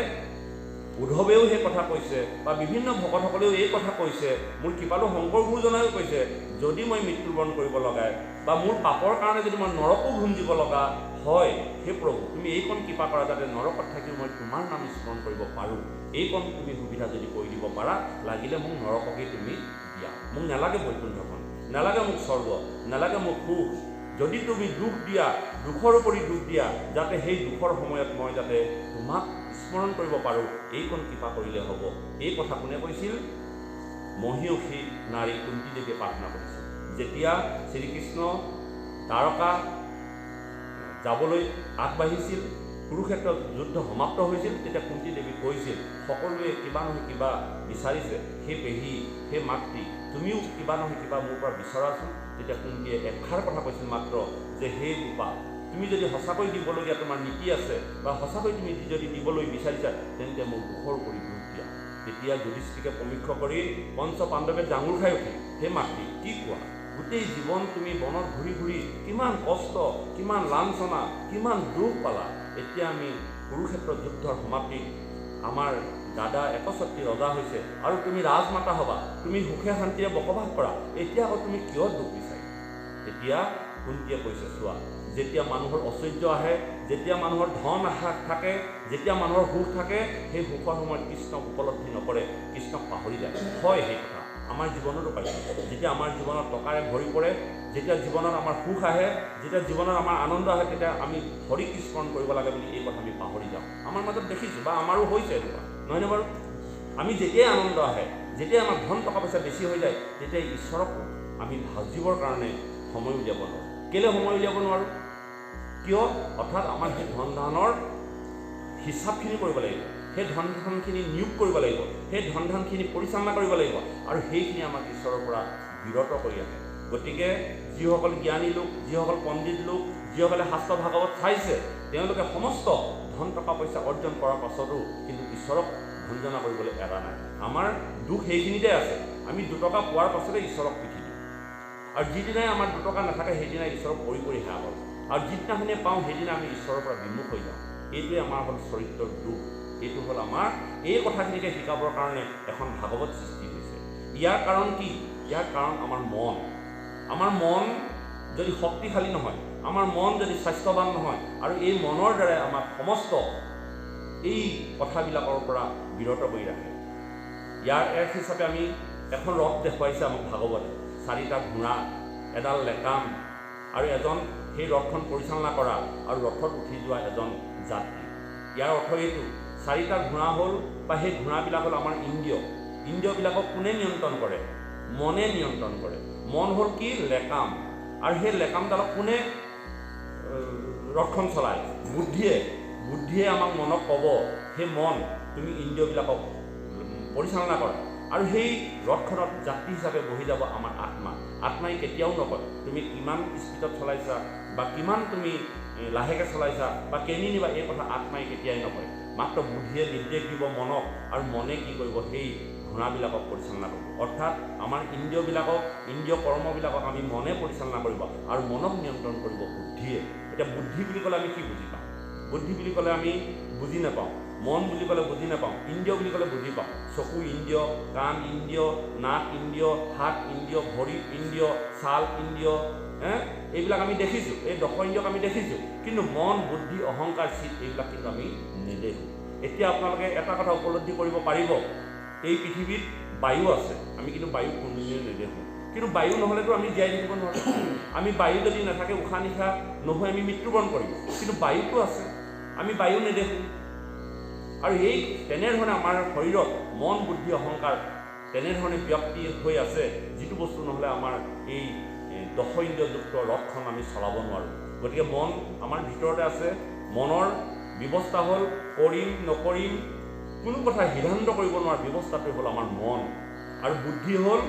উদ্ধৱেও সেই কথা কৈছে বা বিভিন্ন ভকতসকলেও এই কথা কৈছে, মোৰ কৃপালু শংকৰ গুৰুজনায়ো কৈছে, যদি মই মৃত্যুবৰণ কৰিব লগাই বা মোৰ পাপৰ কাৰণে যদি মই নৰকো ভুঞ্জিব লগা হয়, হে প্ৰভু তুমি এইকণ কৃপা কৰা যাতে নৰকত থাকি মই তোমাৰ নাম স্মৰণ কৰিব পাৰোঁ, এইকণ তুমি সুবিধা যদি কৰি দিব পাৰা, লাগিলে মোক নৰককে তুমি দিয়া, মোক নালাগে বৈকুণ্ঠখন, নালাগে মোক স্বৰ্গ, নালাগে মোক সুখ, যদি তুমি দুখ দিয়া, দুখৰ উপৰি দুখ দিয়া, যাতে সেই দুখৰ সময়ত মই যাতে তোমাক স্মৰণ কৰিব পাৰোঁ, এইকণ কৃপা কৰিলে হ'ব। এই কথা কোনে কৈছিল? মহীয়সী নাৰী কুন্তী দেৱীয়ে প্ৰাৰ্থনা কৰিছিল। যেতিয়া শ্ৰীকৃষ্ণ দ্বাৰকা যাবলৈ আগবাঢ়িছিল, কুৰুক্ষেত্ৰত যুদ্ধ সমাপ্ত হৈছিল, তেতিয়া কুন্তী দেৱী কৈছিল, সকলোৱে কিবা নহয় কিবা বিচাৰিছে, সেই পেহী, সেই মাতৃ, তুমিও কিবা নহয় কিবা মোৰ পৰা বিচৰাচোন। তেতিয়া কুন্তীয়ে এষাৰ কথা কৈছিল মাত্ৰ, যে হে গোপা, তুমি যদি সঁচাকৈ দিবলগীয়া তোমাৰ নীতি আছে বা সঁচাকৈ তুমি যদি দিবলৈ বিচাৰিছা, তেন্তে মোক দুখৰ কৰি দুখ দিয়া। তেতিয়া যুধিষ্ঠিৰে সমীক্ষ কৰি পঞ্চ পাণ্ডৱে জাঙুৰ খাই উঠিল, হে মাতৃ কি কোৱা, গোটেই জীৱন তুমি বনত ঘূৰি ঘূৰি কিমান কষ্ট, কিমান লাঞ্ছনা, কিমান দুখ পালা, এতিয়া আমি কুৰুক্ষেত্ৰ যুদ্ধৰ সমাপ্তিত আমাৰ দাদা একচ্ছত্ৰী ৰজা হৈছে আৰু তুমি ৰাজমাতা হ'বা, তুমি সুখে শান্তিৰে বসবাস কৰা, এতিয়া আকৌ তুমি কিয় দুখ বিচাৰি? তেতিয়া কুন্তীয়ে কৈছে, চোৱা, যেতিয়া মানুহৰ ঐশ্বৰ্য আহে, যেতিয়া মানুহৰ ধন আশা থাকে, যেতিয়া মানুহৰ সুখ থাকে, সেই সুখৰ সময়ত কৃষ্ণক উপলব্ধি নকৰে, কৃষ্ণক পাহৰি যায়। হয়, সেই কথা আমাৰ জীৱনতো পাইছোঁ। যেতিয়া আমাৰ জীৱনত টকাৰে ভৰি পৰে, যেতিয়া জীৱনত আমাৰ সুখ আহে, যেতিয়া জীৱনত আমাৰ আনন্দ আহে, তেতিয়া আমি হৰিক স্মৰণ কৰিব লাগে বুলি এই কথা আমি পাহৰি যাওঁ। আমাৰ মাজত দেখিছোঁ বা আমাৰো হৈছে এনেকুৱা, নহয়নে বাৰু? আমি যেতিয়াই আনন্দ আহে, যেতিয়াই আমাৰ ধন টকা পইচা বেছি হৈ যায়, তেতিয়াই ঈশ্বৰক আমি ভাজিবৰ কাৰণে সময় উলিয়াব নোৱাৰোঁ। কেলৈ সময় উলিয়াব নোৱাৰোঁ? কিয়? অৰ্থাৎ আমাৰ সেই ধন ধানৰ হিচাপখিনি কৰিব লাগিব, সেই ধন ধানখিনি নিয়োগ কৰিব লাগিব, সেই ধন ধানখিনি পৰিচালনা কৰিব লাগিব, আৰু সেইখিনি আমাক ঈশ্বৰৰ পৰা বিৰত কৰি আহে। গতিকে যিসকল জ্ঞানী লোক, যিসকল পণ্ডিত লোক, যিসকলে শাস্ত্ৰ ভাগৱত চাইছে, তেওঁলোকে সমস্ত ধন টকা পইচা অৰ্জন কৰাৰ পাছতো কিন্তু ঈশ্বৰক ভঞ্জনা কৰিবলৈ এৰা নাই। আমাৰ দুখ সেইখিনিতে আছে, আমি দুটকা পোৱাৰ পাছতে ঈশ্বৰক পিঠি দিওঁ, আৰু যিদিনাই আমাৰ দুটকা নাথাকে সেইদিনাই ঈশ্বৰক পৰি পৰি সেৱা কৰোঁ, আৰু যিদিনাখনে পাওঁ সেইদিনা আমি ঈশ্বৰৰ পৰা বিমুখ হৈ যাওঁ। এইটোৱে আমাৰ হ'ল চৰিত্ৰৰ দুখ। এইটো হ'ল আমাৰ এই কথাখিনিকে শিকাবৰ কাৰণে এখন ভাগৱত সৃষ্টি হৈছে। ইয়াৰ কাৰণ কি? ইয়াৰ কাৰণ আমাৰ মন। আমাৰ মন যদি শক্তিশালী নহয়, আমাৰ মন যদি স্বাস্থ্যৱান নহয়, আৰু এই মনৰ দ্বাৰাই আমাক সমস্ত এই কথাবিলাকৰ পৰা বিৰত কৰি ৰাখে। ইয়াৰ এক হিচাপে আমি এখন ৰথ দেখুৱাইছে আমাক ভাগৱতে, 4টা ঘোঁৰা, এডাল লেকাম, আৰু এজন সেই ৰথখন পৰিচালনা কৰা আৰু ৰথত উঠি যোৱা এজন যাত্ৰী। ইয়াৰ অৰ্থ এইটো, 4টা ঘোঁৰা হ'ল বা সেই ঘোঁৰাবিলাক হ'ল আমাৰ ইন্দ্ৰিয়। ইন্দ্ৰিয়বিলাকক কোনে নিয়ন্ত্ৰণ কৰে? মনে নিয়ন্ত্ৰণ কৰে। মন হ'ল কি? লেকাম। আৰু সেই লেকামডালক কোনে ৰথখন চলায়? বুদ্ধিয়ে। বুদ্ধিয়ে আমাক মনক ক'ব, সেই মন তুমি ইন্দ্ৰিয়বিলাকক পৰিচালনা কৰা। আৰু সেই ৰথখনত যাত্ৰী হিচাপে বহি যাব আমাৰ আত্মা। আত্মাই কেতিয়াও নকয় তুমি কিমান স্পীডত চলাইছা বা কিমান তুমি লাহেকৈ চলাইছা বা কেনি নিবা, এই কথা আত্মাই কেতিয়াই নকয়। মাত্ৰ বুদ্ধিয়ে নিৰ্দেশ দিব মনক, আৰু মনে কি কৰিব? সেই ঘোঁৰাবিলাকক পৰিচালনা কৰিব। অৰ্থাৎ আমাৰ ইন্দ্ৰিয়বিলাকক, ইন্দ্ৰিয় কৰ্মবিলাকক আমি মনে পৰিচালনা কৰিব, আৰু মনক নিয়ন্ত্ৰণ কৰিব বুদ্ধিয়ে। এতিয়া বুদ্ধি বুলি ক'লে আমি কি বুজি পাওঁ? বুদ্ধি বুলি ক'লে আমি বুজি নাপাওঁ। মন বুলি ক'লে বুজি নাপাওঁ, ইন্দ্ৰিয় বুলি ক'লে বুজি পাওঁ। চকু ইন্দ্ৰিয়, কাণ ইন্দ্ৰিয়, নাক ইন্দ্ৰিয়, হাত ইন্দ্ৰিয়, ভৰি ইন্দ্ৰিয়, ছাল ইন্দ্ৰিয়, এইবিলাক আমি দেখিছোঁ, এই 10 ইন্দ্ৰিয়ক আমি দেখিছোঁ। কিন্তু মন, বুদ্ধি, অহংকাৰ, চিত এইবিলাক কিন্তু আমি নেদেখোঁ। এতিয়া আপোনালোকে এটা কথা উপলব্ধি কৰিব পাৰিব, এই পৃথিৱীত বায়ু আছে, আমি কিন্তু বায়ু কোনোদিনে নেদেখোঁ। কিন্তু বায়ু নহ'লেতো আমি জীয়াই থাকিব নোৱাৰোঁ। আমি বায়ু যদি নাথাকে, উশাহ নিশাহ নহয়, আমি মৃত্যুবৰণ কৰিম। কিন্তু বায়ুটো আছে, আমি বায়ু নেদেখোঁ। আৰু এই তেনেধৰণে আমাৰ শৰীৰত মন, বুদ্ধি, অহংকাৰ তেনেধৰণে ব্যক্তি হৈ আছে, যিটো বস্তু নহ'লে আমাৰ এই 10 ইন্দ্ৰিয়যুক্ত ৰথখন আমি চলাব নোৱাৰোঁ। গতিকে মন আমাৰ ভিতৰতে আছে। মনৰ ব্যৱস্থা হ'ল কৰিম নকৰিম, কোনো কথা সিদ্ধান্ত কৰিব নোৱাৰা ব্যৱস্থাটো হ'ল আমাৰ মন। আৰু বুদ্ধি হ'ল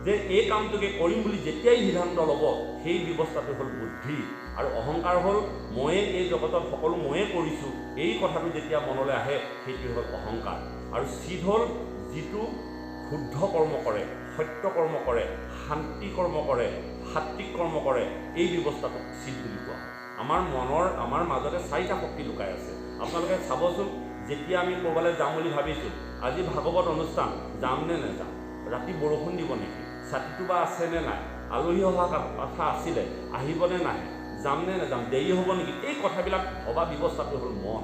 যে এই কামটোকে কৰিম বুলি যেতিয়াই সিদ্ধান্ত ল'ব, সেই ব্যৱস্থাটো হ'ল বুদ্ধি। আৰু অহংকাৰ হ'ল ময়ে এই জগতত সকলো ময়ে কৰিছোঁ, এই কথাটো যেতিয়া মনলৈ আহে সেইটোৱে হ'ল অহংকাৰ। আৰু চিত হ'ল যিটো শুদ্ধ কৰ্ম কৰে, সত্য কৰ্ম কৰে, শান্তি কৰ্ম কৰে, সাত্বিক কৰ্ম কৰে, এই ব্যৱস্থাটোক চিত বুলি কোৱা হয়। আমাৰ মনৰ, আমাৰ মাজতে 4টা শক্তি লুকাই আছে। আপোনালোকে চাবচোন, যেতিয়া আমি ক'ৰবালৈ যাম বুলি ভাবিছোঁ, আজি ভাগৱত অনুষ্ঠান যাম নে নাযাম, ৰাতি বৰষুণ দিব নেকি, ছাতিটো বা আছেনে নাই, আলহী অহা কথা আছিলে আহিবনে নাহে, যাম নে নাযাম, দেৰি হ'ব নেকি, এই কথাবিলাক ভবা ব্যৱস্থাটো হ'ল মন।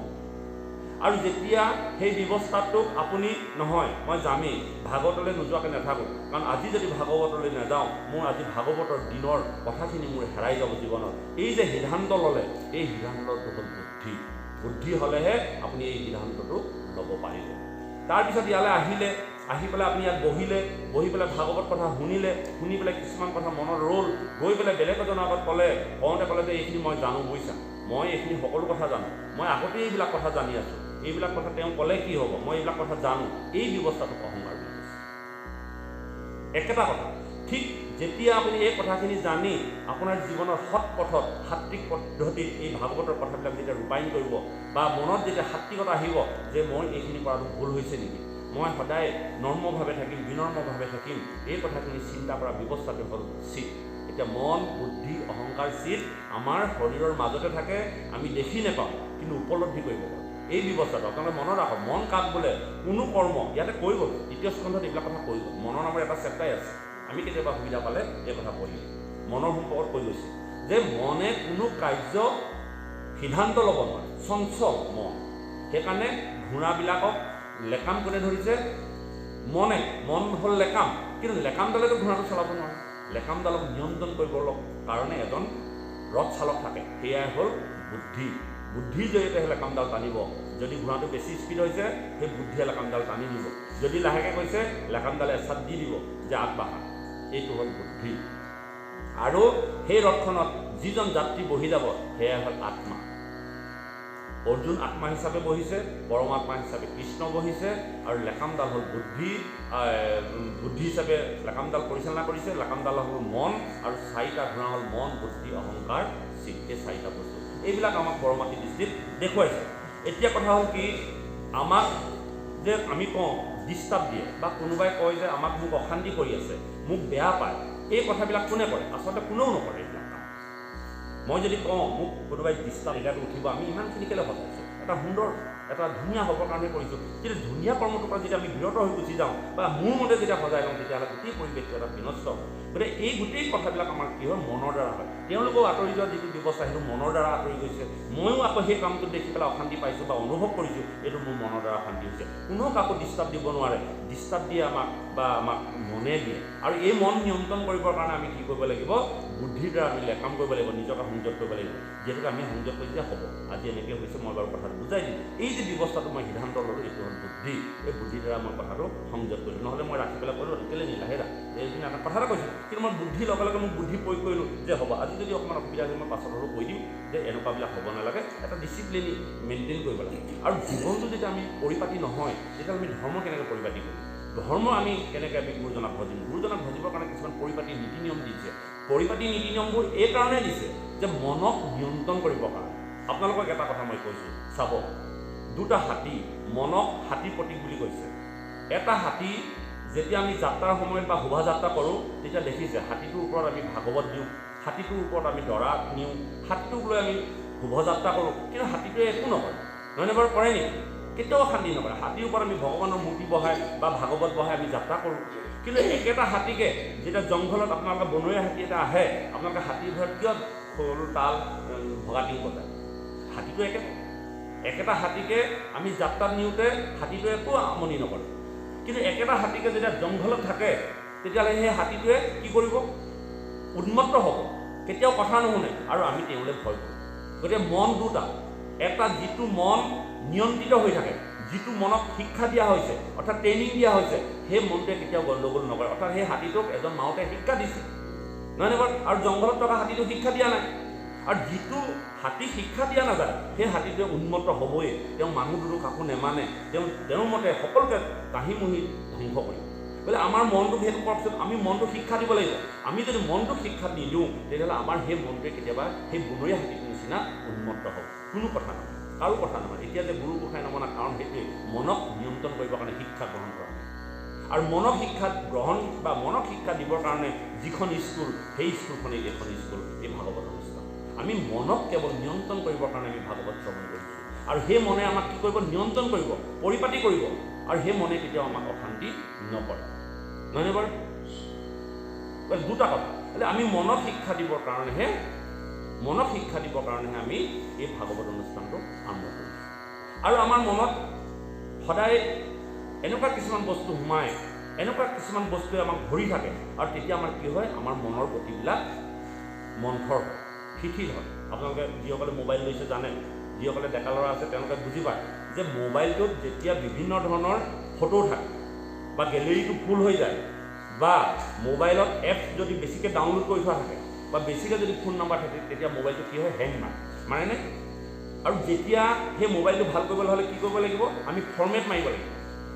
আৰু যেতিয়া সেই ব্যৱস্থাটোক আপুনি নহয় মই যামেই, ভাগৱতলৈ নোযোৱাকৈ নাথাকোঁ, কাৰণ আজি যদি ভাগৱতলৈ নাযাওঁ মোৰ আজি ভাগৱতৰ দিনৰ কথাখিনি মোৰ হেৰাই যাব জীৱনত। এই যে সিদ্ধান্ত ল'লে, এই সিদ্ধান্তটো হ'ল বুদ্ধি। বুদ্ধি হ'লেহে আপুনি এই সিদ্ধান্তটো ল'ব পাৰিব। তাৰপিছত ইয়ালৈ আহি পেলাই আপুনি ইয়াত বহি পেলাই ভাগৱত কথা শুনি পেলাই কিছুমান কথা মনত ৰ'ল, গৈ পেলাই বেলেগ এজনৰ আগত কওঁতে ক'লে যে এইখিনি মই জানো, বুজিছা, মই এইখিনি সকলো কথা জানো, মই আগতেই এইবিলাক কথা জানি আছোঁ, এইবিলাক কথা তেওঁ ক'লে কি হ'ব, মই এইবিলাক কথা জানো, এই ব্যৱস্থাটোক অহংকাৰ বুলি কৈছে। একেটা কথা ঠিক যেতিয়া আপুনি এই কথাখিনি জানি আপোনাৰ জীৱনৰ সৎ পথত সাত্বিক পদ্ধতিত এই ভাগৱতৰ কথাবিলাক যেতিয়া ৰূপায়ণ কৰিব বা মনত যেতিয়া সাত্বিকতা আহিব যে মই এইখিনি কৰাটো ভুল হৈছে নেকি, মই সদায় নৰ্মভাৱে থাকিম, বিনৰ্মভাৱে থাকিম, এই কথাখিনি চিন্তা কৰা ব্যৱস্থাটো হ'ল চিত। এতিয়া মন, বুদ্ধি, অহংকাৰ, চিত আমাৰ শৰীৰৰ মাজতে থাকে, আমি দেখি নাপাওঁ কিন্তু উপলব্ধি কৰিব পাৰোঁ। এই ব্যৱস্থাটো আপোনালোকে মনত ৰাখক। মন কাক বোলে, কোনো কৰ্ম ইয়াতে কৈ গ'ল, দ্বিতীয় স্কন্ধত এইবিলাক কথা কৈ গ'ল। মনৰ নামৰ এটা চেপ্টাৰ আছে, আমি কেতিয়াবা সুবিধা পালে এই কথা পঢ়িম। মনৰ সম্পৰ্কত কৈ গৈছে যে মনে কোনো কাৰ্য সিদ্ধান্ত ল'ব নোৱাৰে, চঞ্চল মন। সেইকাৰণে ঘোঁৰাবিলাকক লেকাম কোনে ধৰিছে? মন হ'ল লেকাম, কিন্তু লেকামডালেতো ঘোঁৰাটো চলাব নোৱাৰে। লেকামডালক নিয়ন্ত্ৰণ কৰিবৰ কাৰণে এজন ৰথ চালক থাকে, সেয়াই হ'ল বুদ্ধি। বুদ্ধিৰ জৰিয়তে লেকামডাল টানিব। যদি ঘোঁৰাটো বেছি স্পীড হৈছে সেই বুদ্ধিয়ে লেকামডাল টানি দিব, যদি লাহেকৈ কৈছে লেকামডালে এচাত দি দিব যে আগবাঢ়া। এইটো হ'ল বুদ্ধি। আৰু সেই ৰথখনত যিজন যাত্ৰী বহি যাব সেয়াই হ'ল আত্মা। অৰ্জুন আত্মা হিচাপে বহিছে, পৰমাত্মা হিচাপে কৃষ্ণ বহিছে, আৰু লেকামডাল হ'ল বুদ্ধি হিচাপে লেকামডাল পৰিচালনা কৰিছে। লেকামডাল হ'ল মন, আৰু চাৰিটা ঘোঁৰা হ'ল মন, বুদ্ধি, অহংকাৰ, চিত। এই চাৰিটা বস্তু এইবিলাক আমাক পৰমাত্মা দৃষ্টিত দেখুৱাইছে। এতিয়া কথা হ'ল কি, আমাক যে আমি কওঁ ডিষ্টাৰ্ব দিয়ে বা কোনোবাই কয় যে মোক অশান্তি কৰি আছে, মোক বেয়া পায়, এই কথাবিলাক কোনে কৰে? আচলতে কোনেও নকৰে এইবিলাক কাম। মই যদি কওঁ মোক কোনোবাই ডিষ্টাৰ্ব এৰিয়াটো উঠিব, আমি ইমানখিনি কেলৈ সজাইছোঁ? এটা সুন্দৰ এটা ধুনীয়া হ'বৰ কাৰণে কৰিছোঁ। কিন্তু ধুনীয়া কৰ্মটোৰ পৰা যেতিয়া আমি বিৰত হৈ গুচি যাওঁ বা মোৰ মতে যেতিয়া সজাই লওঁ, তেতিয়াহ'লে গোটেই পৰিৱেশটো এটা বিনষ্ট হয়। গতিকে এই গোটেই কথাবিলাক আমাৰ কি হয়? মনৰ দ্বাৰা হয়। তেওঁলোকেও আঁতৰি যোৱা যিটো ব্যৱস্থা সেইটো মনৰ দ্বাৰা আঁতৰি গৈছে। ময়ো আকৌ সেই কামটোত দেখি পেলাই অশান্তি পাইছোঁ বা অনুভৱ কৰিছোঁ, এইটো মোৰ মনৰ দ্বাৰা শান্তি হৈছে। কোনেও কাকো ডিষ্টাৰ্ব দিব নোৱাৰে, ডিষ্টাৰ্ব দিয়ে আমাক মনে দিয়ে। আৰু এই মন নিয়ন্ত্ৰণ কৰিবৰ কাৰণে আমি কি কৰিব লাগিব? বুদ্ধিৰ দ্বাৰা আমি কাম কৰিব লাগিব, নিজকে সংযোগ কৰিব লাগিব। যিহেতুকে আমি সংযোগ কৰি যে হ'ব, আজি এনেকৈ হৈছে, মই বাৰু কথাটো বুজাই দিম। এই যে ব্যৱস্থাটো মই সিদ্ধান্ত ল'লোঁ, এইটো হ'ল বুদ্ধি। এই বুদ্ধিৰ দ্বাৰা মই কথাটো সংযোগ কৰিলোঁ, নহ'লে মই ৰাখি পেলাই ক'লোঁ কেলৈ নিলাহে এইখিনি এটা কথা এটা কৈছোঁ, কিন্তু মই বুদ্ধিৰ লগে লগে মোক বুদ্ধি প্ৰয়োগ কৰিলোঁ যে হ'ব। আজি যদি অকণমান অসুবিধা হৈছে মই পাছত হ'লেও কৈ দিম যে এনেকুৱাবিলাক হ'ব নালাগে, এটা ডিচিপ্লিন মেইনটেইন কৰিব লাগে। আৰু জীৱনটো যেতিয়া আমি পৰিপাটি নহয়, তেতিয়া আমি ধৰ্ম কেনেকৈ পৰিপাটি কৰিম? ধৰ্ম আমি কেনেকৈ গুৰুজনাক ভজিম? গুৰুজনাক ভজিবৰ কাৰণে কিছুমান পৰিপাটি নীতি নিয়ম দিছে। পৰিপাটি নীতি নিয়মবোৰ এই কাৰণে দিছে যে মনক নিয়ন্ত্ৰণ কৰিবৰ কাৰণে। আপোনালোকক এটা কথা মই কৈছোঁ, চাব, দুটা হাতী, মনক হাতী প্ৰতীক বুলি কৈছে। এটা হাতী যেতিয়া আমি যাত্ৰাৰ সময়ত বা শোভাযাত্ৰা কৰোঁ, তেতিয়া দেখিছে হাতীটোৰ ওপৰত আমি ভাগৱত দিওঁ, হাতীটোৰ ওপৰত আমি দৰা নিওঁ, হাতীটোক লৈ আমি শোভাযাত্ৰা কৰোঁ, কিন্তু হাতীটোৱে একো নকৰে। নহয়নে বাৰু? কৰে নেকি? কেতিয়াও শান্তি নকৰে। হাতীৰ ওপৰত আমি ভগৱানৰ মূৰ্তি বহাই বা ভাগৱত বহাই আমি যাত্ৰা কৰোঁ, কিন্তু একেটা হাতীকে যেতিয়া জংঘলত আপোনালোকে বনৰীয়া হাতী এটা আহে, আপোনালোকে হাতীৰ ঘৰত কিয় খোল, তাল, ভগাটিং বজায়? হাতীটো একেটা হাতীকে আমি যাত্ৰাত নিওঁতে হাতীটোৱে একো আমনি নকৰে, কিন্তু একেটা হাতীকে যেতিয়া জংঘলত থাকে তেতিয়াহ'লে সেই হাতীটোৱে কি কৰিব? উন্মত্ত হ'ব, কেতিয়াও কথা নুশুনে, আৰু আমি তেওঁলৈ ভয় কৰোঁ। গতিকে মন দুটা, এটা যিটো মন নিয়ন্ত্ৰিত হৈ থাকে, যিটো মনক শিক্ষা দিয়া হৈছে অৰ্থাৎ ট্ৰেইনিং দিয়া হৈছে, সেই মনটোৱে কেতিয়াও গণ্ডগোল নকৰে। অৰ্থাৎ সেই হাতীটোক এজন মাওতে শিক্ষা দিছে, নহয়নে বাৰু? আৰু জংঘলত থকা হাতীটোক শিক্ষা দিয়া নাই। আৰু যিটো হাতী শিক্ষা দিয়া নাযায় সেই হাতীটোৱে উন্মত্ত হ'বই। তেওঁ মানুহ দুনুহ কাকো নেমানে, তেওঁৰ মতে সকলোকে কাহি মুহি ধ্বংস কৰিব। গতিকে আমাৰ মনটোক সেইটো কৰাৰ পিছত আমি মনটোক শিক্ষা দিব লাগিব। আমি যদি মনটোক শিক্ষা নিদিওঁ তেতিয়াহ'লে আমাৰ সেই মনটোৱে কেতিয়াবা সেই বনৰীয়া হাতীটোৰ নিচিনা উন্মত্ত হ'ব। কোনো কথা নহয়, কাৰো কথা নহয়। এতিয়া যে গুৰু গোসাঁই নমনা কাৰণ সেইটোৱে মনক নিয়ন্ত্ৰণ কৰিবৰ কাৰণে শিক্ষা গ্ৰহণ কৰা। আৰু মনক শিক্ষা গ্ৰহণ বা মনক শিক্ষা দিবৰ কাৰণে যিখন স্কুল, সেই স্কুলখনেই এইখন স্কুল, এই ভাগৱত অনুষ্ঠান। আমি মনক কেৱল নিয়ন্ত্ৰণ কৰিবৰ কাৰণে আমি ভাগৱত শ্ৰৱণ কৰিছোঁ। আৰু সেই মনে আমাক কি কৰিব? নিয়ন্ত্ৰণ কৰিব, পৰিপাটি কৰিব, আৰু সেই মনে কেতিয়াও আমাক অশান্তি নকৰে। নহয়নে বাৰু? দুটা কথা, আমি মনক শিক্ষা দিবৰ কাৰণেহে আমি এই ভাগৱত অনুষ্ঠানটো আৰম্ভ কৰিছোঁ। আৰু আমাৰ মনত সদায় এনেকুৱা কিছুমান বস্তু সোমায়, এনেকুৱা কিছুমান বস্তুৱে আমাক ভৰি থাকে, আৰু তেতিয়া আমাৰ কি হয়? আমাৰ মনৰ গতিবিলাক মন্থৰ হয়, শিথিল হয়। আপোনালোকে যিসকলে মোবাইল লৈছে জানে, যিসকলে ডেকা ল'ৰা আছে তেওঁলোকে বুজি পায় যে মোবাইলটোত যেতিয়া বিভিন্ন ধৰণৰ ফটো থাকে বা গেলেৰীটো ফুল হৈ যায়, বা মোবাইলত এপছ যদি বেছিকৈ ডাউনলোড কৰি থোৱা থাকে, বা বেছিকৈ যদি ফোন নাম্বাৰ থাকে, তেতিয়া মোবাইলটো কি হয়? হেং মাৰেনে? আৰু যেতিয়া সেই মোবাইলটো ভাল কৰিবলৈ হ'লে কি কৰিব লাগিব? আমি ফৰ্মেট মাৰিব লাগিব,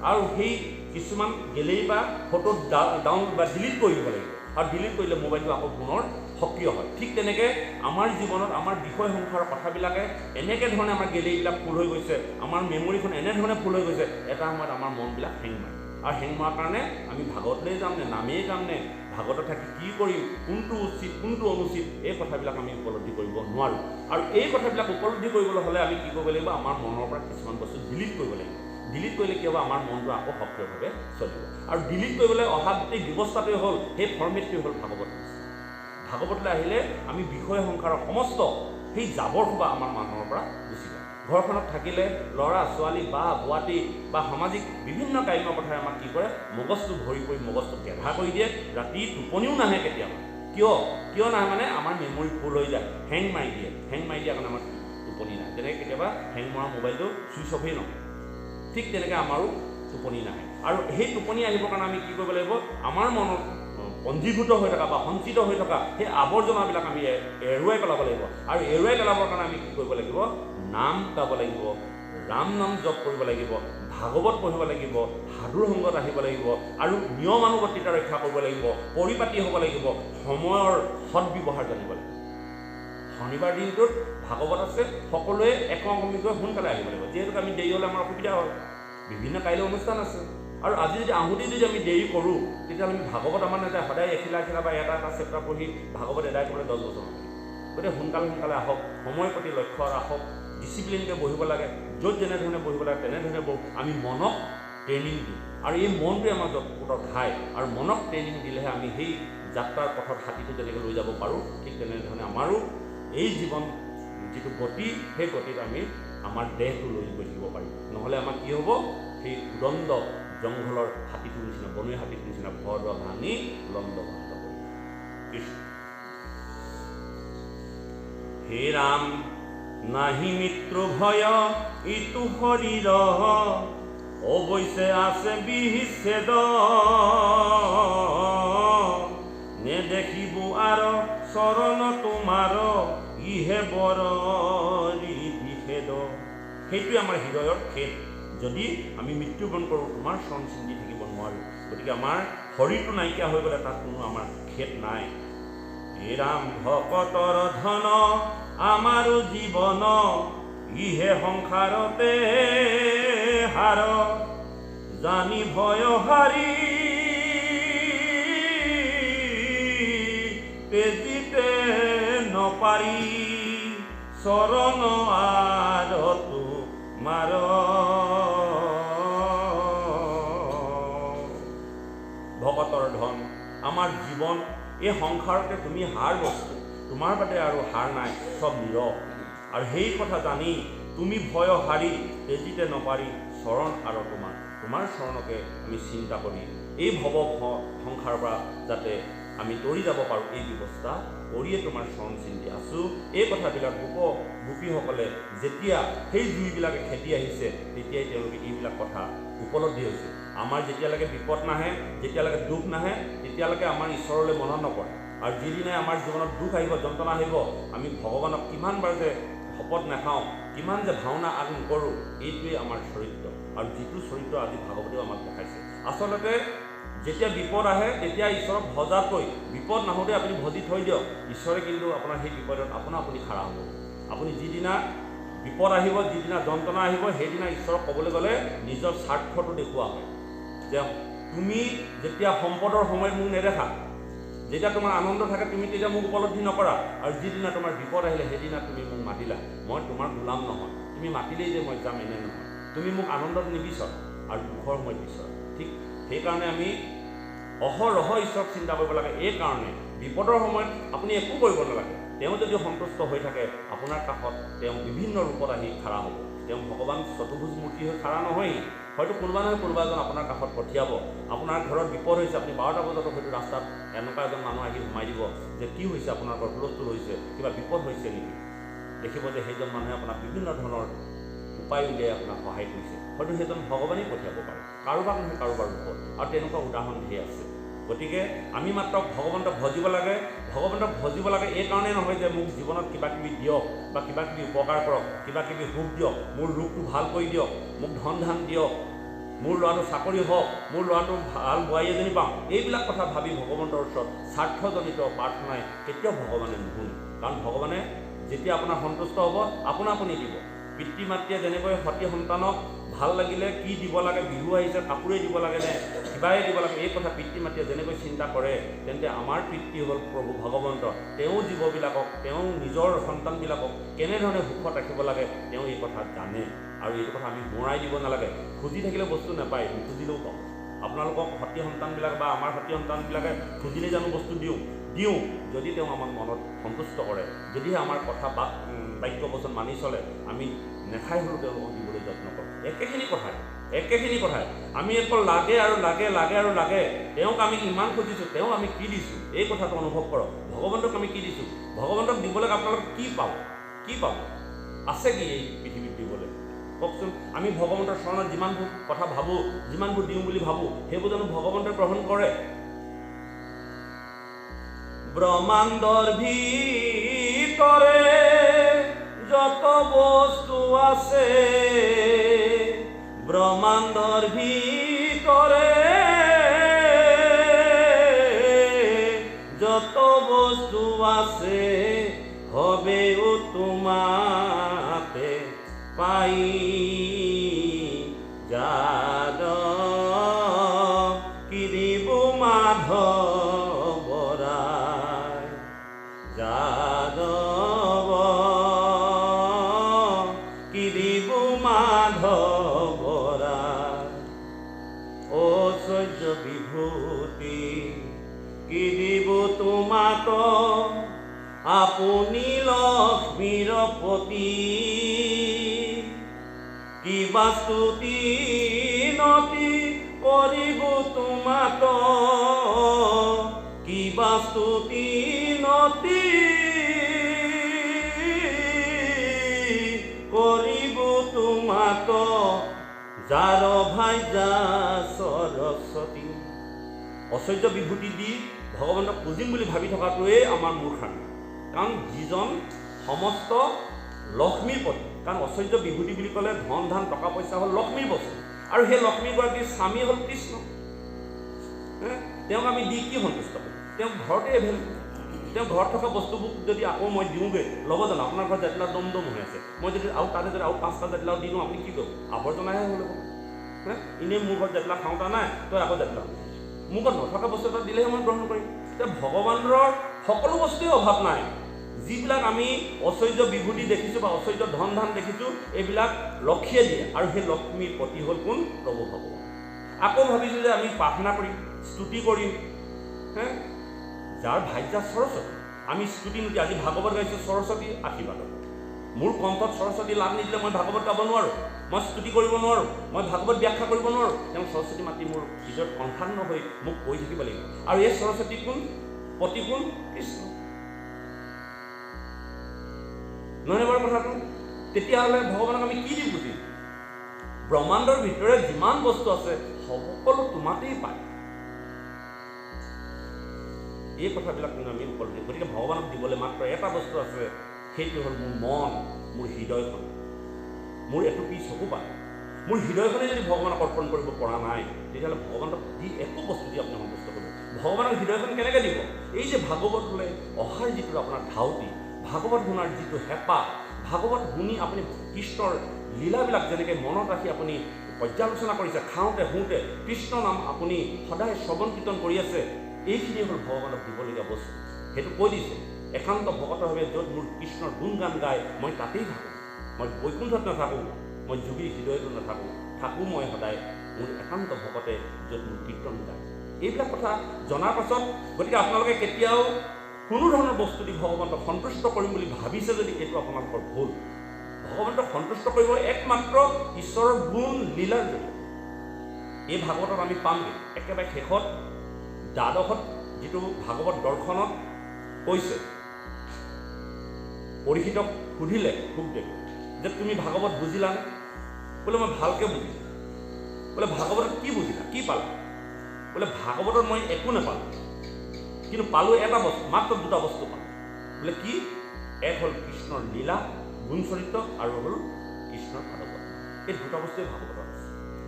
আৰু সেই কিছুমান গেলেৰী বা ফটো ডাউনলোড বা ডিলিট কৰি দিব লাগিব, আৰু ডিলিট কৰিলে মোবাইলটো আকৌ পুনৰ সক্ৰিয় হয়। ঠিক তেনেকৈ আমাৰ জীৱনত আমাৰ বিষয় সংসাৰৰ কথাবিলাকে এনেকৈ ধৰণে আমাৰ গেলেৰীবিলাক ফুল হৈ গৈছে, আমাৰ মেমৰিখন এনেধৰণে ফুল হৈ গৈছে, এটা সময়ত আমাৰ মনবিলাক হেং মাৰে। আৰু হেং মৰাৰ কাৰণে আমি ভাগৱতলৈ যাম নে নামেই যাম নে, ভাগৱতত থাকি কি কৰিম, কোনটো উচিত কোনটো অনুচিত, এই কথাবিলাক আমি উপলব্ধি কৰিব নোৱাৰোঁ। আৰু এই কথাবিলাক উপলব্ধি কৰিবলৈ হ'লে আমি কি কৰিব লাগিব? আমাৰ মনৰ পৰা কিছুমান বস্তু ডিলিট কৰিব লাগিব। ডিলিট কৰিলে কি হ'ব? আমাৰ মনটো আকৌ সক্ৰিয়ভাৱে চলিব। আৰু ডিলিট কৰিবলৈ অহা গোটেই ব্যৱস্থাটোৱে হ'ল, সেই ফৰ্মেটটোৱে হ'ল ভাগৱত। ভাগৱতলৈ আহিলে আমি বিষয় সংসাৰৰ সমস্ত সেই জাবৰ সোপা আমাৰ মানুহৰ পৰা গুচি যায়। ঘৰখনত থাকিলে ল'ৰা ছোৱালী বা গুৱাহাটী বা সামাজিক বিভিন্ন কাৰ্য কথাই আমাক কি কৰে? মগজটো ভৰি পৰি মগজটো কেঁধা কৰি দিয়ে। ৰাতি টোপনিও নাহে কেতিয়াবা। কিয় নাহে? মানে আমাৰ মেমৰি ফুল হৈ যায়, হেং মাৰি দিয়ে। হেং মাৰি দিয়াৰ কাৰণে আমাৰ টোপনি নাহে। তেনেকৈ কেতিয়াবা হেং মৰা মোবাইলটো ছুইচ অফেই নহয়, ঠিক তেনেকৈ আমাৰো টোপনি নাহে। আৰু সেই টোপনি আহিবৰ কাৰণে আমি কি কৰিব লাগিব? আমাৰ মনত পঞ্জীভূত হৈ থকা বা সঞ্চিত হৈ থকা সেই আৱৰ্জনাবিলাক আমি এৰুৱাই পেলাব লাগিব। আৰু এৰুৱাই পেলাবৰ কাৰণে আমি কি কৰিব লাগিব? নাম গাব লাগিব, ৰাম নাম জপ কৰিব লাগিব, ভাগৱত পঢ়িব লাগিব, সাধুৰ সংগত আহিব লাগিব, আৰু নিয়মানুৱৰ্তিতা ৰক্ষা কৰিব লাগিব, পৰিপাটি হ'ব লাগিব, সময়ৰ সৎব্যৱহাৰ জানিব লাগিব। শনিবাৰ দিনটোত ভাগৱত আছে, সকলোৱে একমকমিকৈ সোনকালে আহিব লাগিব, যিহেতুকে আমি দেৰি হ'লে আমাৰ অসুবিধা হয়। বিভিন্ন কাইলৈ অনুষ্ঠান আছে, আৰু আজি যদি আহোঁতেই যদি আমি দেৰি কৰোঁ, তেতিয়াহ'লে আমি ভাগৱত আমাৰ নাযায়। সদায় এখিলা বা এটা চেপ্টাৰ পঢ়ি ভাগৱত এদায় কৰিবলৈ 10 বছৰ লাগে। গতিকে সোনকালে আহক, সময়ৰ প্ৰতি লক্ষ্য ৰাখক, ডিচিপ্লিনকৈ বহিব লাগে, য'ত যেনেধৰণে বহিব লাগে তেনেধৰণে বহোঁ। আমি মনক ট্ৰেইনিং দিওঁ, আৰু এই মনটোৱে আমাৰ য'ত খায়, আৰু মনক ট্ৰেইনিং দিলেহে আমি সেই যাত্ৰাৰ পথত হাতীটো যেনেকৈ লৈ যাব পাৰোঁ, ঠিক তেনেধৰণে আমাৰো এই জীৱন যিটো গতি, সেই গতিত আমি আমাৰ দেহটো লৈ গৈ থাকিব পাৰিম। নহ'লে আমাৰ কি হ'ব? সেই উদণ্ড জংঘলৰ হাতীটোৰ নিচিনা, বনৰীয়া হাতীটোৰ নিচিনা ঘৰ দুৱাৰ ভাঙি লণ্ড ভণ্ড কৰিব। কৃষ্ণ। হে ৰাম নাহি মিত্ৰ ভয় ইটো শৰীৰ, অৱশ্যে আছে বিচ্ছেদ, নেদেখিব আৰু চৰণ তোমাৰ, ইহে বৰ বিভেদ। সেইটোৱে আমাৰ হৃদয়ৰ খেদ। যদি আমি মৃত্যুবৰণ কৰোঁ, তোমাৰ চৰণ চিন্তি থাকিব নোৱাৰোঁ। গতিকে আমাৰ শৰীৰটো নাইকিয়া হৈ গ'লে তাত কোনো আমাৰ খেদ নাই। হে ৰাম ভকতৰ ধন আমাৰো জীৱন, ইহে সংসাৰতে হাৰ, জানি ভয় হাৰি তেজিতে নপাৰি, চৰণ আৰতু মাৰ। ভকতৰ ধন আমাৰ জীৱন, এই সংসাৰতে তুমি হাৰ বস্তু, তোমাৰ বাদে আৰু হাৰ নাই, চব নীৰৱ। আৰু সেই কথা জানি তুমি ভয় হাৰি তেজিতে নপাৰি, চৰণ আৰু তোমাৰ চৰণকে আমি চিন্তা কৰি এই ভৱ সংসাৰৰ পৰা যাতে আমি তৰি যাব পাৰোঁ, এই ব্যৱস্থা কৰিয়ে তোমাৰ চৰণ চিন্তি আছোঁ। এই কথাবিলাক গোপীসকলে যেতিয়া সেই জুইবিলাকে খেদি আহিছে, তেতিয়াই তেওঁলোকে এইবিলাক কথা উপলব্ধি হৈছে। আমাৰ যেতিয়ালৈকে বিপদ নাহে, যেতিয়ালৈকে দুখ নাহে, তেতিয়ালৈকে আমাৰ ঈশ্বৰলৈ মনত নপৰে। আৰু যিদিনাই আমাৰ জীৱনত দুখ আহিব, যন্ত্ৰণা আহিব, আমি ভগৱানক কিমান বাৰ যে শপত নাখাওঁ, কিমান যে ভাওনা আগ নকৰোঁ, এইটোৱে আমাৰ চৰিত্ৰ। আৰু যিটো চৰিত্ৰ আজি ভাগৱতেও আমাক দেখাইছে। আচলতে যেতিয়া বিপদ আহে, তেতিয়া ঈশ্বৰক ভজাতকৈ বিপদ নাহোঁতে আপুনি ভজি থৈ দিয়ক, ঈশ্বৰে কিন্তু আপোনাৰ সেই বিপদত আপুনি খাৰা হ'ব। আপুনি যিদিনা বিপদ আহিব, যিদিনা যন্ত্ৰণা আহিব, সেইদিনা ঈশ্বৰক ক'বলৈ গ'লে নিজৰ স্বাৰ্থটো দেখুওৱা হয়, যে তুমি যেতিয়া সম্পদৰ সময়ত মোক নেদেখা, যেতিয়া তোমাৰ আনন্দ থাকে তুমি তেতিয়া মোক উপলব্ধি নকৰা, আৰু যিদিনা তোমাৰ বিপদ আহিলে সেইদিনা তুমি মোক মাতিলা, মই তোমাৰ গোলাম নহয়, তুমি তুমি মাতিলেই যে মই যাম এনে নহয়। তুমি মোক আনন্দত নিবিচাৰ আৰু দুখৰ সময়ত বিচৰা। ঠিক সেইকাৰণে আমি অহৰহ ঈশ্বৰক চিন্তা কৰিব লাগে। এই কাৰণে বিপদৰ সময়ত আপুনি একো কৰিব নালাগে। তেওঁ যদি সন্তুষ্ট হৈ থাকে আপোনাৰ কাষত তেওঁ বিভিন্ন ৰূপত আহি খাৰা হ'ব। তেওঁ ভগৱান চতুৰ্ভুজ মূৰ্তি হৈ খাৰা নহয়, হয়তো কোনোবা নহয় কোনোবা এজন আপোনাৰ কাষত পঠিয়াব। আপোনাৰ ঘৰত বিপদ হৈছে, আপুনি 12টা বজাতো হয়তো ৰাস্তাত এনেকুৱা এজন মানুহ আহি সোমাই দিব যে কি হৈছে, আপোনাৰ ঘৰত হুলস্থুল হৈছে, কিবা বিপদ হৈছে নেকি। দেখিব যে সেইজন মানুহে আপোনাক বিভিন্ন ধৰণৰ উপায় উলিয়াই আপোনাক সহায় কৰিছে। হয়তো সেইজন ভগৱানেই পঠিয়াব পাৰে, কাৰোবাক নহয় কাৰোবাৰ ৰূপত, আৰু তেনেকুৱা উদাহৰণ ধেৰ আছে। গতিকে আমি মাত্ৰ ভগৱন্তক ভজিব লাগে। ভগৱন্তক ভজিব লাগে এই কাৰণেই নহয় যে মোক জীৱনত কিবা কিবি দিয়ক বা কিবা কিবি উপকাৰ কৰক, কিবা কিবি সুখ দিয়ক, মোৰ ৰোগটো ভাল কৰি দিয়ক, মোক ধন ধান দিয়ক, মোৰ ল'ৰাটো চাকৰি হওক, মোৰ ল'ৰাটো ভাল বোৱাৰী এজনী পাওঁ। এইবিলাক কথা ভাবি ভগৱন্তৰ ওচৰত স্বাৰ্থজনিত প্ৰাৰ্থনাই কেতিয়াও ভগৱানে নুশুনে। কাৰণ ভগৱানে যেতিয়া আপোনাৰ সন্তুষ্ট হ'ব আপোনা আপুনি দিব। পিতৃ মাতৃয়ে যেনেকৈ সতী সন্তানক ভাল লাগিলে কি দিব লাগে, বিহু আহিছে কাপোৰেই দিব লাগে নে কিবাই দিব লাগে, এই কথা পিতৃ মাতৃয়ে যেনেকৈ চিন্তা কৰে, তেন্তে আমাৰ পিতৃ হ'ল প্ৰভু ভগৱন্ত। তেওঁ জীৱবিলাকক, তেওঁ নিজৰ সন্তানবিলাকক কেনেধৰণে সুখত ৰাখিব লাগে তেওঁ এই কথা জানে। আৰু এইটো কথা আমি সোঁৱৰাই দিব নালাগে। খুজি থাকিলে বস্তু নাপায়, নুখুজিলেও পাওঁ। আপোনালোকক সতী সন্তানবিলাক বা আমাৰ সতী সন্তানবিলাকে খুজিলে জানো বস্তু দিওঁ? যদি তেওঁ আমাক মনত সন্তুষ্ট কৰে, যদিহে আমাৰ কথা বাক্য বচন মানি চলে, আমি নেখাই হ'লেও তেওঁলোকক দিবলৈ যত্ন কৰোঁ। একেখিনি কথাই আমি অকল লাগে আৰু লাগে লাগে আৰু লাগে। তেওঁক আমি ইমান খুজিছোঁ, তেওঁ আমি কি দিছোঁ এই কথাটো অনুভৱ কৰক। ভগৱন্তক আমি কি দিছোঁ? ভগৱন্তক দিবলৈ আপোনালোক কি পাব? আছে কি এই পৃথিৱীত দিবলৈ? কওকচোন। আমি ভগৱন্তৰ চৰণত যিমানবোৰ কথা ভাবোঁ, যিমানবোৰ দিওঁ বুলি ভাবোঁ, সেইবোৰ জানো ভগৱন্তই গ্ৰহণ কৰে? ব্ৰহ্মাণ্ডৰ ভিতৰে যত বস্তু আছে, ব্ৰহ্মাণ্ডৰ ভিতৰে যত বস্তু আছে, হবেও তোমাতে পাই যাদ কি দিব মাধৱৰাই, যাদৱ কি দিব মাধৱৰাই। ঐশ্বৰ্য বিভূতি কি দিব তোমাত, আপুনি লক্ষ্মীৰ পতি। কিবা স্তুতি নতি কৰিব তোমাত, কিবা স্তুতি নতি কৰিব তোমাত, যাৰ ভাইজা সৰস্বতী। ঐশ্বৰ্য বিভূতি দি ভগৱন্তক পুজিম বুলি ভাবি থকাটোৱেই আমাৰ মূৰ্খামি। কাৰণ যিজন সমস্ত লক্ষ্মীৰ পতি, কাৰণ ঐশ্বৰ্য বিভূতি বুলি ক'লে ধন ধান টকা পইচা হ'ল লক্ষ্মীৰ বস্তু, আৰু সেই লক্ষ্মীগৰাকীৰ স্বামী হ'ল কৃষ্ণ। তেওঁক আমি দি কি সন্তুষ্ট কৰিম? তেওঁক ঘৰতে এভেইল, তেওঁ ঘৰত থকা বস্তুবোৰ যদি আকৌ মই দিওঁগৈ, ল'ব জানো? আপোনাৰ ঘৰত জাতিলাও দম হৈ আছে, মই যদি আৰু তাতে যদি আৰু 5টা জাতিলাও দি দিওঁ, আপুনি কি কৰিব? আৱৰ্জনাহে হৈ ল'ব। এনেই মোৰ ঘৰত জাতিলাও খাওঁতা নাই, তই আকৌ জাতিলাও মোৰ ঘৰত নথকা বস্তু এটা দিলেহে মই গ্ৰহণ কৰিম। এতিয়া ভগৱানৰ সকলো বস্তুৱেই অভাৱ নাই। যিবিলাক আমি ঐশ্বৰ্য বিভূতি দেখিছোঁ বা ঐশ্বৰ্য ধন ধান দেখিছোঁ, এইবিলাক লক্ষ্মীয়ে দিয়ে, আৰু সেই লক্ষ্মীৰ পতি হ'ল কোন? প্ৰভু ভগৱান। আকৌ ভাবিছোঁ যে আমি প্ৰাৰ্থনা কৰিম, স্তুতি কৰিম, যাৰ ভাইজা সৰস্বতী। আমি স্তুতি নতি আজি ভাগৱত গাইছোঁ সৰস্বতী আশীৰ্বাদত। মোৰ কণ্ঠত সৰস্বতী লাভ নিদিলে মই ভাগৱত গাব নোৱাৰোঁ, মই স্তুতি কৰিব নোৱাৰোঁ, মই ভাগৱত ব্যাখ্যা কৰিব নোৱাৰোঁ। তেওঁ সৰস্বতী মাতি মোৰ ভিতৰত কণ্ঠান্ন হৈ মোক কৈ থাকিব লাগিব। আৰু এই সৰস্বতী কোন? পতি কোন? কৃষ্ণ। নহয় বাৰু কথাটো? তেতিয়াহ'লে ভগৱানক আমি কি দি বুজিম? ব্ৰহ্মাণ্ডৰ ভিতৰে যিমান বস্তু আছে সকলো তোমাতেই পায়। এই কথাবিলাক কিন্তু আমি উপলব্ধি। গতিকে ভগৱানক দিবলৈ মাত্ৰ এটা বস্তু আছে, সেইটো হ'ল মোৰ মন, মোৰ হৃদয়খন, মোৰ এটুপি চকু পাত। মোৰ হৃদয়খনে যদি ভগৱানক অৰ্পণ কৰিব পৰা নাই, তেতিয়াহ'লে ভগৱানক দি একো বস্তু দি আপুনি সন্তুষ্ট কৰিব। ভগৱানক হৃদয়খন কেনেকৈ দিব? এই যে ভাগৱতলৈ অহাৰ যিটো আপোনাৰ ধাউতি, ভাগৱত শুনাৰ যিটো হেঁপাহ, ভাগৱত শুনি আপুনি কৃষ্ণৰ লীলাবিলাক যেনেকৈ মনত ৰাখি আপুনি পৰ্যালোচনা কৰিছে, খাওঁতে শুওঁতে কৃষ্ণ নাম আপুনি সদায় শ্ৰৱণ কীৰ্তন কৰি আছে, এইখিনি হ'ল ভগৱানক দিবলগীয়া বস্তু। সেইটো কৈ দিছে, একান্ত ভকতভাৱে য'ত মোৰ কৃষ্ণৰ গুণ গান গাই মই তাতেই থাকোঁ। মই বৈকুণ্ঠত নাথাকোঁ, মই যোগী হৃদয়তো নাথাকোঁ, থাকোঁ মই সদায় মোৰ একান্ত ভকতে য'ত মোৰ কীৰ্তন গায়। এইবিলাক কথা জনাৰ পাছত গতিকে আপোনালোকে কেতিয়াও কোনো ধৰণৰ বস্তু দি ভগৱন্তক সন্তুষ্ট কৰিম বুলি ভাবিছে যদি এইটো আপোনালোকৰ ভুল। ভগৱন্তক সন্তুষ্ট কৰিব একমাত্ৰ ঈশ্বৰৰ গুণ লীলাৰ জৰিয়তে। এই ভাগৱতত আমি পামগৈ একেবাৰে শেষত দ্বাদশত যিটো ভাগৱত দৰ্শনত কৈছে, পৰীক্ষিতক সুধিলে শুকদেৱে যে তুমি ভাগৱত বুজিলানে? বোলে মই ভালকৈ বুজিলোঁ। বোলে ভাগৱতত কি বুজিলা, কি পালা? বোলে ভাগৱতত মই একো নাপালোঁ, কিন্তু পালোঁ এটা বস্তু, মাত্ৰ দুটা বস্তু পালোঁ। বোলে কি? এক হ'ল কৃষ্ণৰ লীলা গুণ চৰিত্ৰ আৰু হ'ল কৃষ্ণৰ ভাগৱত। এই দুটা বস্তুৱে ভাগৱতত আছে।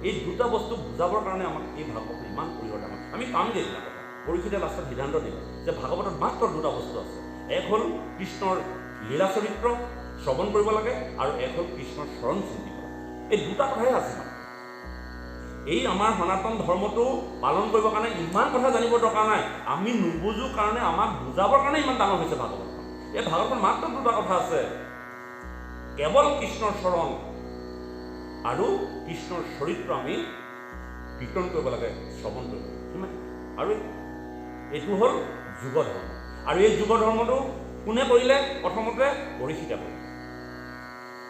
এই দুটা বস্তু বুজাবৰ কাৰণে আমাক এই ভাগৱত ইমান পৰিৱৰ্তন আমি পামগৈ। এইবিলাক কথা পৰীক্ষিতে লাষ্টত সিদ্ধান্ত দিলে যে ভাগৱতত মাত্ৰ দুটা বস্তু আছে। এক হ'ল কৃষ্ণৰ লীলা চৰিত্ৰ শ্ৰৱণ কৰিব লাগে আৰু এক হ'ল কৃষ্ণৰ চৰণ চিন্তি কৰা। এই দুটা কথাই আছে। মানে এই আমাৰ সনাতন ধৰ্মটো পালন কৰিবৰ কাৰণে ইমান কথা জানিব দৰকাৰ নাই। আমি নুবুজো কাৰণে আমাক বুজাবৰ কাৰণে ইমান ডাঙৰ হৈছে ভাগৱতখন। এই ভাগৱতখন মাত্ৰ দুটা কথা আছে, কেৱল কৃষ্ণৰ চৰণ আৰু কৃষ্ণৰ চৰিত্ৰ আমি কীৰ্তন কৰিব লাগে, শ্ৰৱণ কৰিব লাগে। আৰু এইটো হ'ল যুগ ধৰ্ম। আৰু এই যুগ ধৰ্মটো কোনে কৰিলে? প্ৰথমতে পৰীক্ষিতে কৰিলে।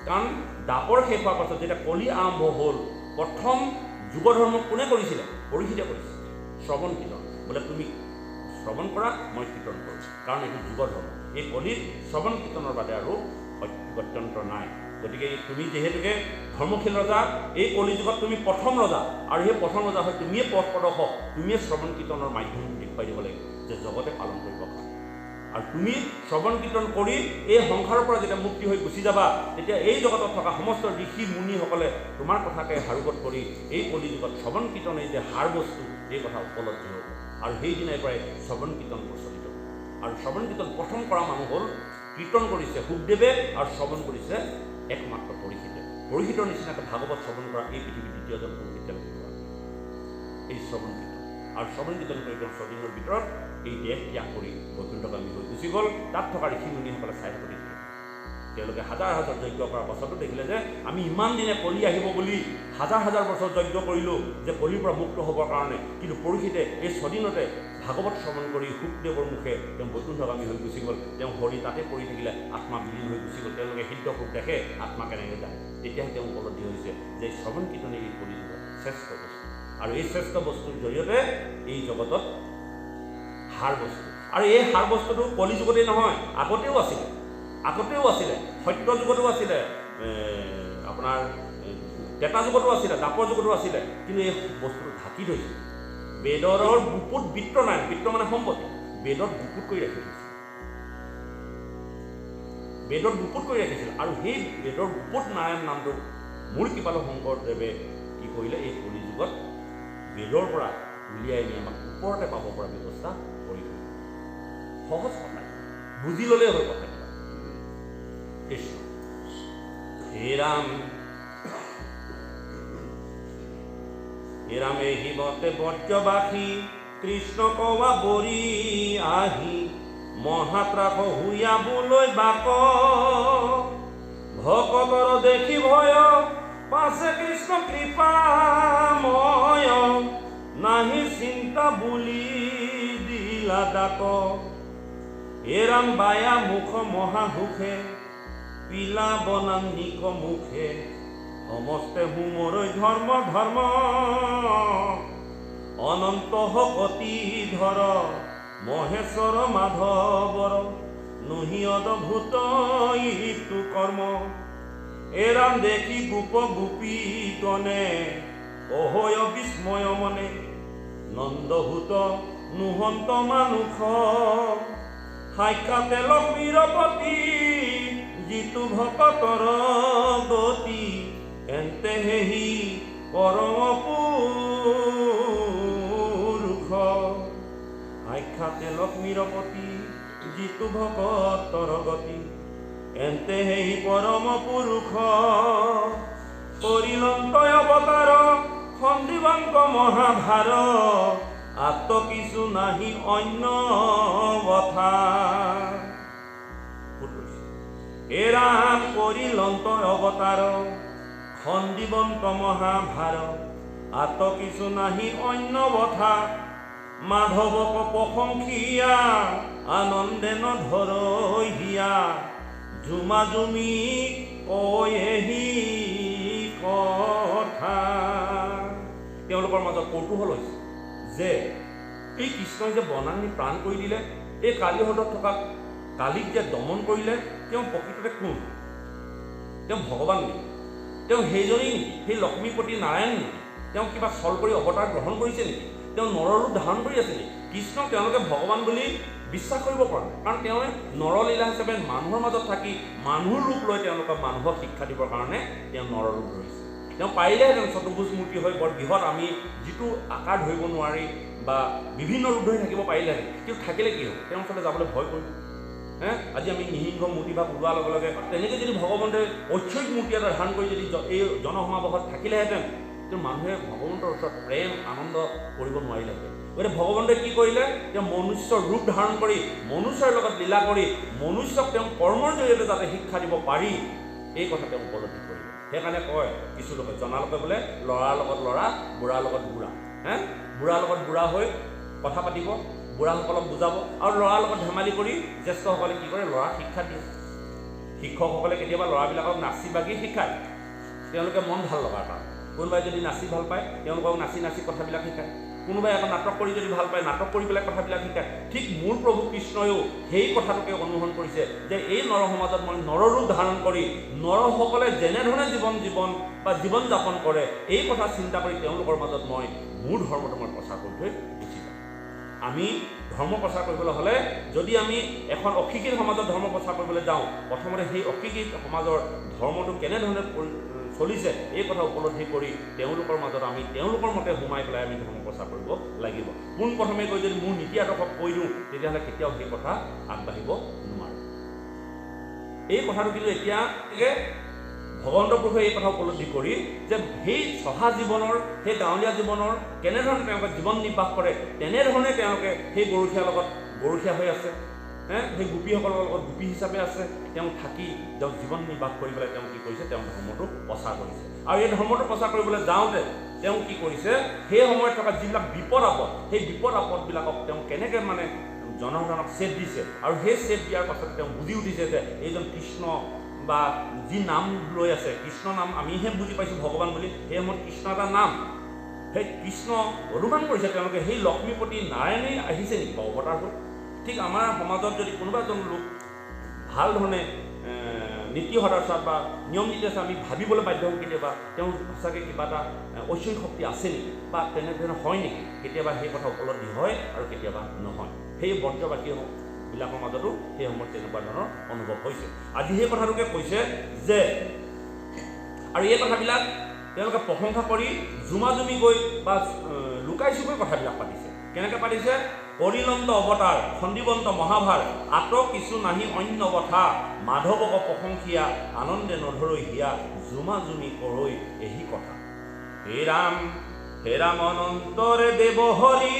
কাৰণ দাপৰ শেষ হোৱাৰ পাছত যেতিয়া কলি আৰম্ভ হ'ল, প্ৰথম যুগ ধৰ্ম কোনে কৰিছিলে? পৰীক্ষিতে কৰিছিলে। শ্ৰৱণ কীৰ্তন বোলে তুমি শ্ৰৱণ কৰা, মই কীৰ্তন কৰোঁ, কাৰণ এইটো যুগ ধৰ্ম। এই কলিত শ্ৰৱণ কীৰ্তনৰ বাদে আৰু গত্যন্তৰ নাই। গতিকে তুমি যিহেতুকে ধৰ্মশীল ৰজা, এই কলি যুগত তুমি প্ৰথম ৰজা, আৰু সেই প্ৰথম ৰজা হয় তুমিয়ে পথ প্ৰদৰ্শক, তুমিয়ে শ্ৰৱণ কীৰ্তনৰ মাধ্যম দেখুৱাই দিব লাগিব যে জগতে পালন কৰিব পাৰে। আৰু তুমি শ্ৰৱণ কীৰ্তন কৰি এই সংসাৰৰ পৰা যেতিয়া মুক্তি হৈ গুচি যাবা, তেতিয়া এই জগতত থকা সমস্ত ঋষি মুনিসকলে তোমাৰ কথাকে হাৰুগত কৰি এই কলি যুগত শ্ৰৱণ কীৰ্তনেই যে হাৰ বস্তু এই কথা উপলব্ধি হ'ব। আৰু সেইদিনাই পৰাই শ্ৰৱণ কীৰ্তন প্ৰচলিত হ'ব। আৰু শ্ৰৱণ কীৰ্তন প্ৰথম কৰা মানুহ হ'ল, কীৰ্তন কৰিছে শুকদেৱে আৰু শ্ৰৱণ কৰিছে একমাত্ৰ পৰীক্ষিতে। পৰীক্ষিতৰ নিচিনাকৈ ভাগৱত শ্ৰৱণ কৰা এই পৃথিৱীৰ দ্বিতীয়জন পুৰুষ এতিয়ালৈকে হোৱা এই শ্ৰৱণ কীৰ্তন। আৰু শ্ৰৱণ কীৰ্তন কৰি তেওঁ 6 দিনৰ ভিতৰত এই দেশ ত্যাগ কৰি বৈকুণ্ঠগামী হৈ গুচি গ'ল। তাত থকা ঋষি মুনিসকলে চাই থাকোঁতে তেওঁলোকে হাজাৰ হাজাৰ যজ্ঞ কৰাৰ পাছতো দেখিলে যে আমি ইমান দিনে কলি আহিব বুলি হাজাৰ হাজাৰ বছৰ যজ্ঞ কৰিলোঁ যে কলিৰ পৰা মুক্ত হ'বৰ কাৰণে, কিন্তু পৰীক্ষিতে এই 6 দিনতে ভাগৱত শ্ৰৱণ কৰি শুকদেৱৰ মুখে তেওঁ বৈকুণ্ঠগামী হৈ গুচি গ'ল। তেওঁ হৰি তাতে পৰি থাকিলে, আত্মা বিলীন হৈ গুচি গ'ল। তেওঁলোকে সিদ্ধ ৰূপ দেখে আত্মা কেনেকৈ যায়। তেতিয়াহে তেওঁ উপলব্ধি হৈছে যে শ্ৰৱণ কীৰ্তনে এই কলি যুগত শ্ৰেষ্ঠ বস্তু, আৰু এই শ্ৰেষ্ঠ বস্তুৰ জৰিয়তে এই জগতত হাৰ বস্তু। আৰু এই হাৰ বস্তুটো কলি যুগতেই নহয়, আগতেও আছিলে সত্য যুগতো আছিলে, আপোনাৰ ত্ৰেতা যুগতো আছিলে, দ্বাপৰ যুগতো আছিলে। কিন্তু এই বস্তুটো ঢাকি থৈছিল। বেদৰ বুকুত বৃত্ত নাই, বৃত্ত মানে সম্পত্তি, বেদত বুকুত কৰি ৰাখি থৈছিল, বেদত বুকুত কৰি ৰাখিছিল। আৰু সেই বেদৰ বুকুত নাৰায়ণ নামটো মোৰ কৃপালু শংকৰদেৱে কি কৰিলে? এই কলি যুগত বেদৰ পৰা উলিয়াই নি আমাক ওপৰতে পাব পৰা ব্যৱস্থা কৰি দিলে। সহজ কথা, বুজি ল'লেই হ'ল কথা। কৃষ্ণ হে ৰাম হেৰামে শিৱতে বজ্ৰবাসী কৃষ্ণ কৱা বৰি আহি মহাত্ৰাস হুয়াবলৈ বাক ভকতৰ দেখি ভয় পাছে কৃষ্ণ কৃপাময় নাহি চিন্তা বুলি দিলা ডাক হেৰাম বায়া মুখ মহাসুখে পিলা বনাম নিক মুখে সমস্তে হুমৰৈ ধৰ্ম ধৰ্ম অনন্ত হকতি ধৰ মহেশ্বৰ মাধৱৰ নহি অদ্ভুত ইটো কৰ্ম এৰাম দেখি গোপ গোপী গণে অহয় বিস্ময় মনে নন্দভূত নুহন্ত মানুষ সাক্ষাতে লক্ষ্মীৰ পতি যিটো ভকতৰ গতি এন্তে হেহি পৰম পুৰুষ সাক্ষাতে লক্ষ্মীৰ পতি যিটো ভকতৰ গতি এন্তে হেহি পৰম পুৰুষ কৰিলন্ত অৱতাৰ সন্দীবাংক মহাভাৰ আত্ম কিছু নাহি অন্য কথা। হে ৰাম কৰিলন্ত অৱতাৰ খণ্ডিবন্ত মহাভাৰ আত কিছু নাহি অন্য বথা মাধৱক প্ৰশংসিয়া আনন্দে নধৰৈ হিয়া জুমা জুমি কয়েহি কথা। তেওঁলোকৰ মাজত কৌতূহল হৈছে যে এই কৃষ্ণই যে বনানী প্ৰাণ কৰি দিলে, এই কালিহ্ৰদত থকা কালিক যে দমন কৰিলে, তেওঁ প্ৰকৃততে কোন? তেওঁ ভগৱান নেকি? তেওঁ সেইজনেই নেকি? সেই লক্ষ্মীপতি নাৰায়ণ নেকি? তেওঁ কিবা ছল কৰি অৱতাৰ গ্ৰহণ কৰিছে নেকি? তেওঁ নৰৰূপ ধাৰণ কৰি আছে নেকি? কৃষ্ণক তেওঁলোকে ভগৱান বুলি বিশ্বাস কৰিব পৰা নাই, কাৰণ তেওঁ নৰলীলা হিচাপে মানুহৰ মাজত থাকি মানুহৰ ৰূপ লৈ তেওঁলোকক মানুহক শিক্ষা দিবৰ কাৰণে তেওঁ নৰৰূপ ধৰিছে। তেওঁ পাৰিলেহেঁতেন চতুৰ্ভুজ মূৰ্তি হৈ বৰ বৃহৎ আমি যিটো আকাৰ ধৰিব নোৱাৰি বা বিভিন্ন ৰূপ ধৰি থাকিব পাৰিলেহেঁতেন, কিন্তু থাকিলে কি হ'ব? তেওঁৰ ওচৰলৈ যাবলৈ ভয় কৰিব। আজি আমি নিসিংহ মূৰ্তি ভাৱ ওলোৱাৰ লগে লগে তেনেকৈ যদি ভগৱন্তে ঐশ্বৰিক মূৰ্তি এটা ধাৰণ কৰি যদি এই জনসমাৱেশত থাকিলেহেঁতেন, কিন্তু মানুহে ভগৱন্তৰ ওচৰত প্ৰেম আনন্দ কৰিব নোৱাৰিলেহেঁতেন। গতিকে ভগৱন্তে কি কৰিলে? তেওঁ মনুষ্যৰ ৰূপ ধাৰণ কৰি মনুষ্যৰ লগত লীলা কৰি মনুষ্যক তেওঁ কৰ্মৰ জৰিয়তে যাতে শিক্ষা দিব পাৰি, এই কথা তেওঁ উপলব্ধি কৰিলে। সেইকাৰণে কয় কিছু লোকে, জনালোকে বোলে ল'ৰাৰ লগত ল'ৰা, বুঢ়াৰ লগত বুঢ়া, বুঢ়াৰ লগত বুঢ়া হৈ কথা পাতিব, বুঢ়াসকলক বুজাব, আৰু ল'ৰাৰ লগত ধেমালি কৰি জ্যেষ্ঠসকলে কি কৰে? ল'ৰাক শিক্ষা দিয়ে। শিক্ষকসকলে কেতিয়াবা ল'ৰাবিলাকক নাচি বাগি শিকায়, তেওঁলোকে মন ভাল লগাৰ কাৰণে। কোনোবাই যদি নাচি ভাল পায়, তেওঁলোকক নাচি নাচি কথাবিলাক শিকায়। কোনোবাই আকৌ নাটক কৰি যদি ভাল পায়, নাটক কৰি পেলাই কথাবিলাক শিকায়। ঠিক মোৰ প্ৰভু কৃষ্ণইও সেই কথাটোকে অনুসৰণ কৰিছে যে এই নৰ সমাজত মই নৰৰূপ ধাৰণ কৰি নৰসকলে যেনেধৰণে জীৱন যাপন কৰে, এই কথা চিন্তা কৰি তেওঁলোকৰ মাজত মই মোৰ ধৰ্মটো মই প্ৰচাৰ কৰি থৈ গুচি যাম। আমি ধৰ্ম প্ৰচাৰ কৰিবলৈ হ'লে যদি আমি এখন অশিক্ষিত সমাজত ধৰ্ম প্ৰচাৰ কৰিবলৈ যাওঁ, প্ৰথমতে সেই অশিক্ষিত সমাজৰ ধৰ্মটো কেনেধৰণে চলিছে এই কথা উপলব্ধি কৰি তেওঁলোকৰ মাজত আমি তেওঁলোকৰ মতে সোমাই পেলাই আমি ধৰ্ম প্ৰচাৰ কৰিব লাগিব। পোনপ্ৰথমে গৈ যদি মোৰ নীতি আদৰ্শক কৈ দিওঁ, তেতিয়াহ'লে কেতিয়াও সেই কথা আগবাঢ়িব নোৱাৰে। এই কথাটো কিন্তু এতিয়া ভগৱন্ত প্ৰভুৱে এই কথা উপলব্ধি কৰি যে সেই চহা জীৱনৰ, সেই গাঁৱলীয়া জীৱনৰ কেনেধৰণে তেওঁলোকে জীৱন নিৰ্বাহ কৰে, তেনেধৰণে তেওঁলোকে সেই গৰখীয়াৰ লগত গৰখীয়া হৈ আছে, সেই গোপীসকলৰ লগত গোপী হিচাপে আছে। তেওঁ থাকি তেওঁ জীৱন নিৰ্বাহ কৰি পেলাই তেওঁ কি কৰিছে? তেওঁ ধৰ্মটো প্ৰচাৰ কৰিছে। আৰু এই ধৰ্মটো প্ৰচাৰ কৰিবলৈ যাওঁতে তেওঁ কি কৰিছে? সেই সময়ত থকা যিবিলাক বিপদ আপদ, সেই বিপদ আপদবিলাকক তেওঁ কেনেকৈ জনসাধাৰণক চেপ দিছে, আৰু সেই চেপ দিয়াৰ পাছত তেওঁ বুজি উঠিছে যে এইজন কৃষ্ণ বা যি নাম লৈ আছে, কৃষ্ণ নাম আমিহে বুজি পাইছোঁ ভগৱান বুলি, সেই সময়ত কৃষ্ণ এটা নাম। সেই কৃষ্ণ অনুমান কৰিছে তেওঁলোকে সেই লক্ষ্মীপতি নাৰায়ণেই আহিছে নেকি বা অৱতাৰটো। ঠিক আমাৰ সমাজত যদি কোনোবা এজন লোক ভাল ধৰণে নীতি সদাচাৰ বা নিয়ম নীতি আছে, আমি ভাবিবলৈ বাধ্য হওঁ কেতিয়াবা তেওঁ সঁচাকৈ কিবা এটা ঐশ্বৰিক শক্তি আছে নেকি বা তেনেধৰণে হয় নেকি। কেতিয়াবা সেই কথা উপলব্ধি হয় আৰু কেতিয়াবা নহয়। সেই ব্ৰজবাসীবিলাকৰ মাজতো সেই সময়ত তেনেকুৱা ধৰণৰ অনুভৱ হৈছে। আজি সেই কথাটোকে কৈছে যে, আৰু এই কথাবিলাক তেওঁলোকে প্ৰশংসা কৰি জুমাজুমি গৈ বা লুকাই চুকৈ কথাবিলাক পাতিছে। কেনেকৈ পাতিছে? কৰিলন্ত অৱতাৰ খণ্ডিবন্ত মহাভাৰ আত কিছু নাহি অন্য কথা মাধৱক প্ৰশংসিয়া আনন্দে নধৰৈ হিয়া জুমা জুমি কৰৈ এহি কথা। হে ৰাম অনন্তৰে দেৱ হৰি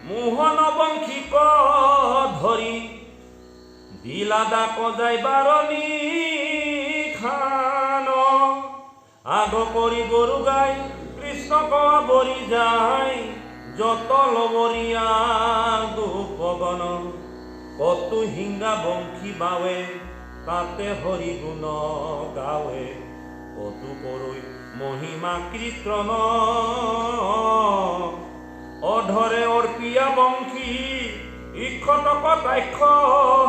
মোহন বংশীক ধৰি দিলাদা কজাই বাৰণী খান আগ কৰি গৰু গাই কৃষ্ণক বৰি যায় যত লবৰীয়া গোপগণ কতো হিংগা বংশী বাৱে তাতে হৰি গুণ গাৱে কতো কৰৈ মহিমা কীৰ্তন অধৰে অৰ্পিয়া বংশী ইক্ষতক তাক্ষ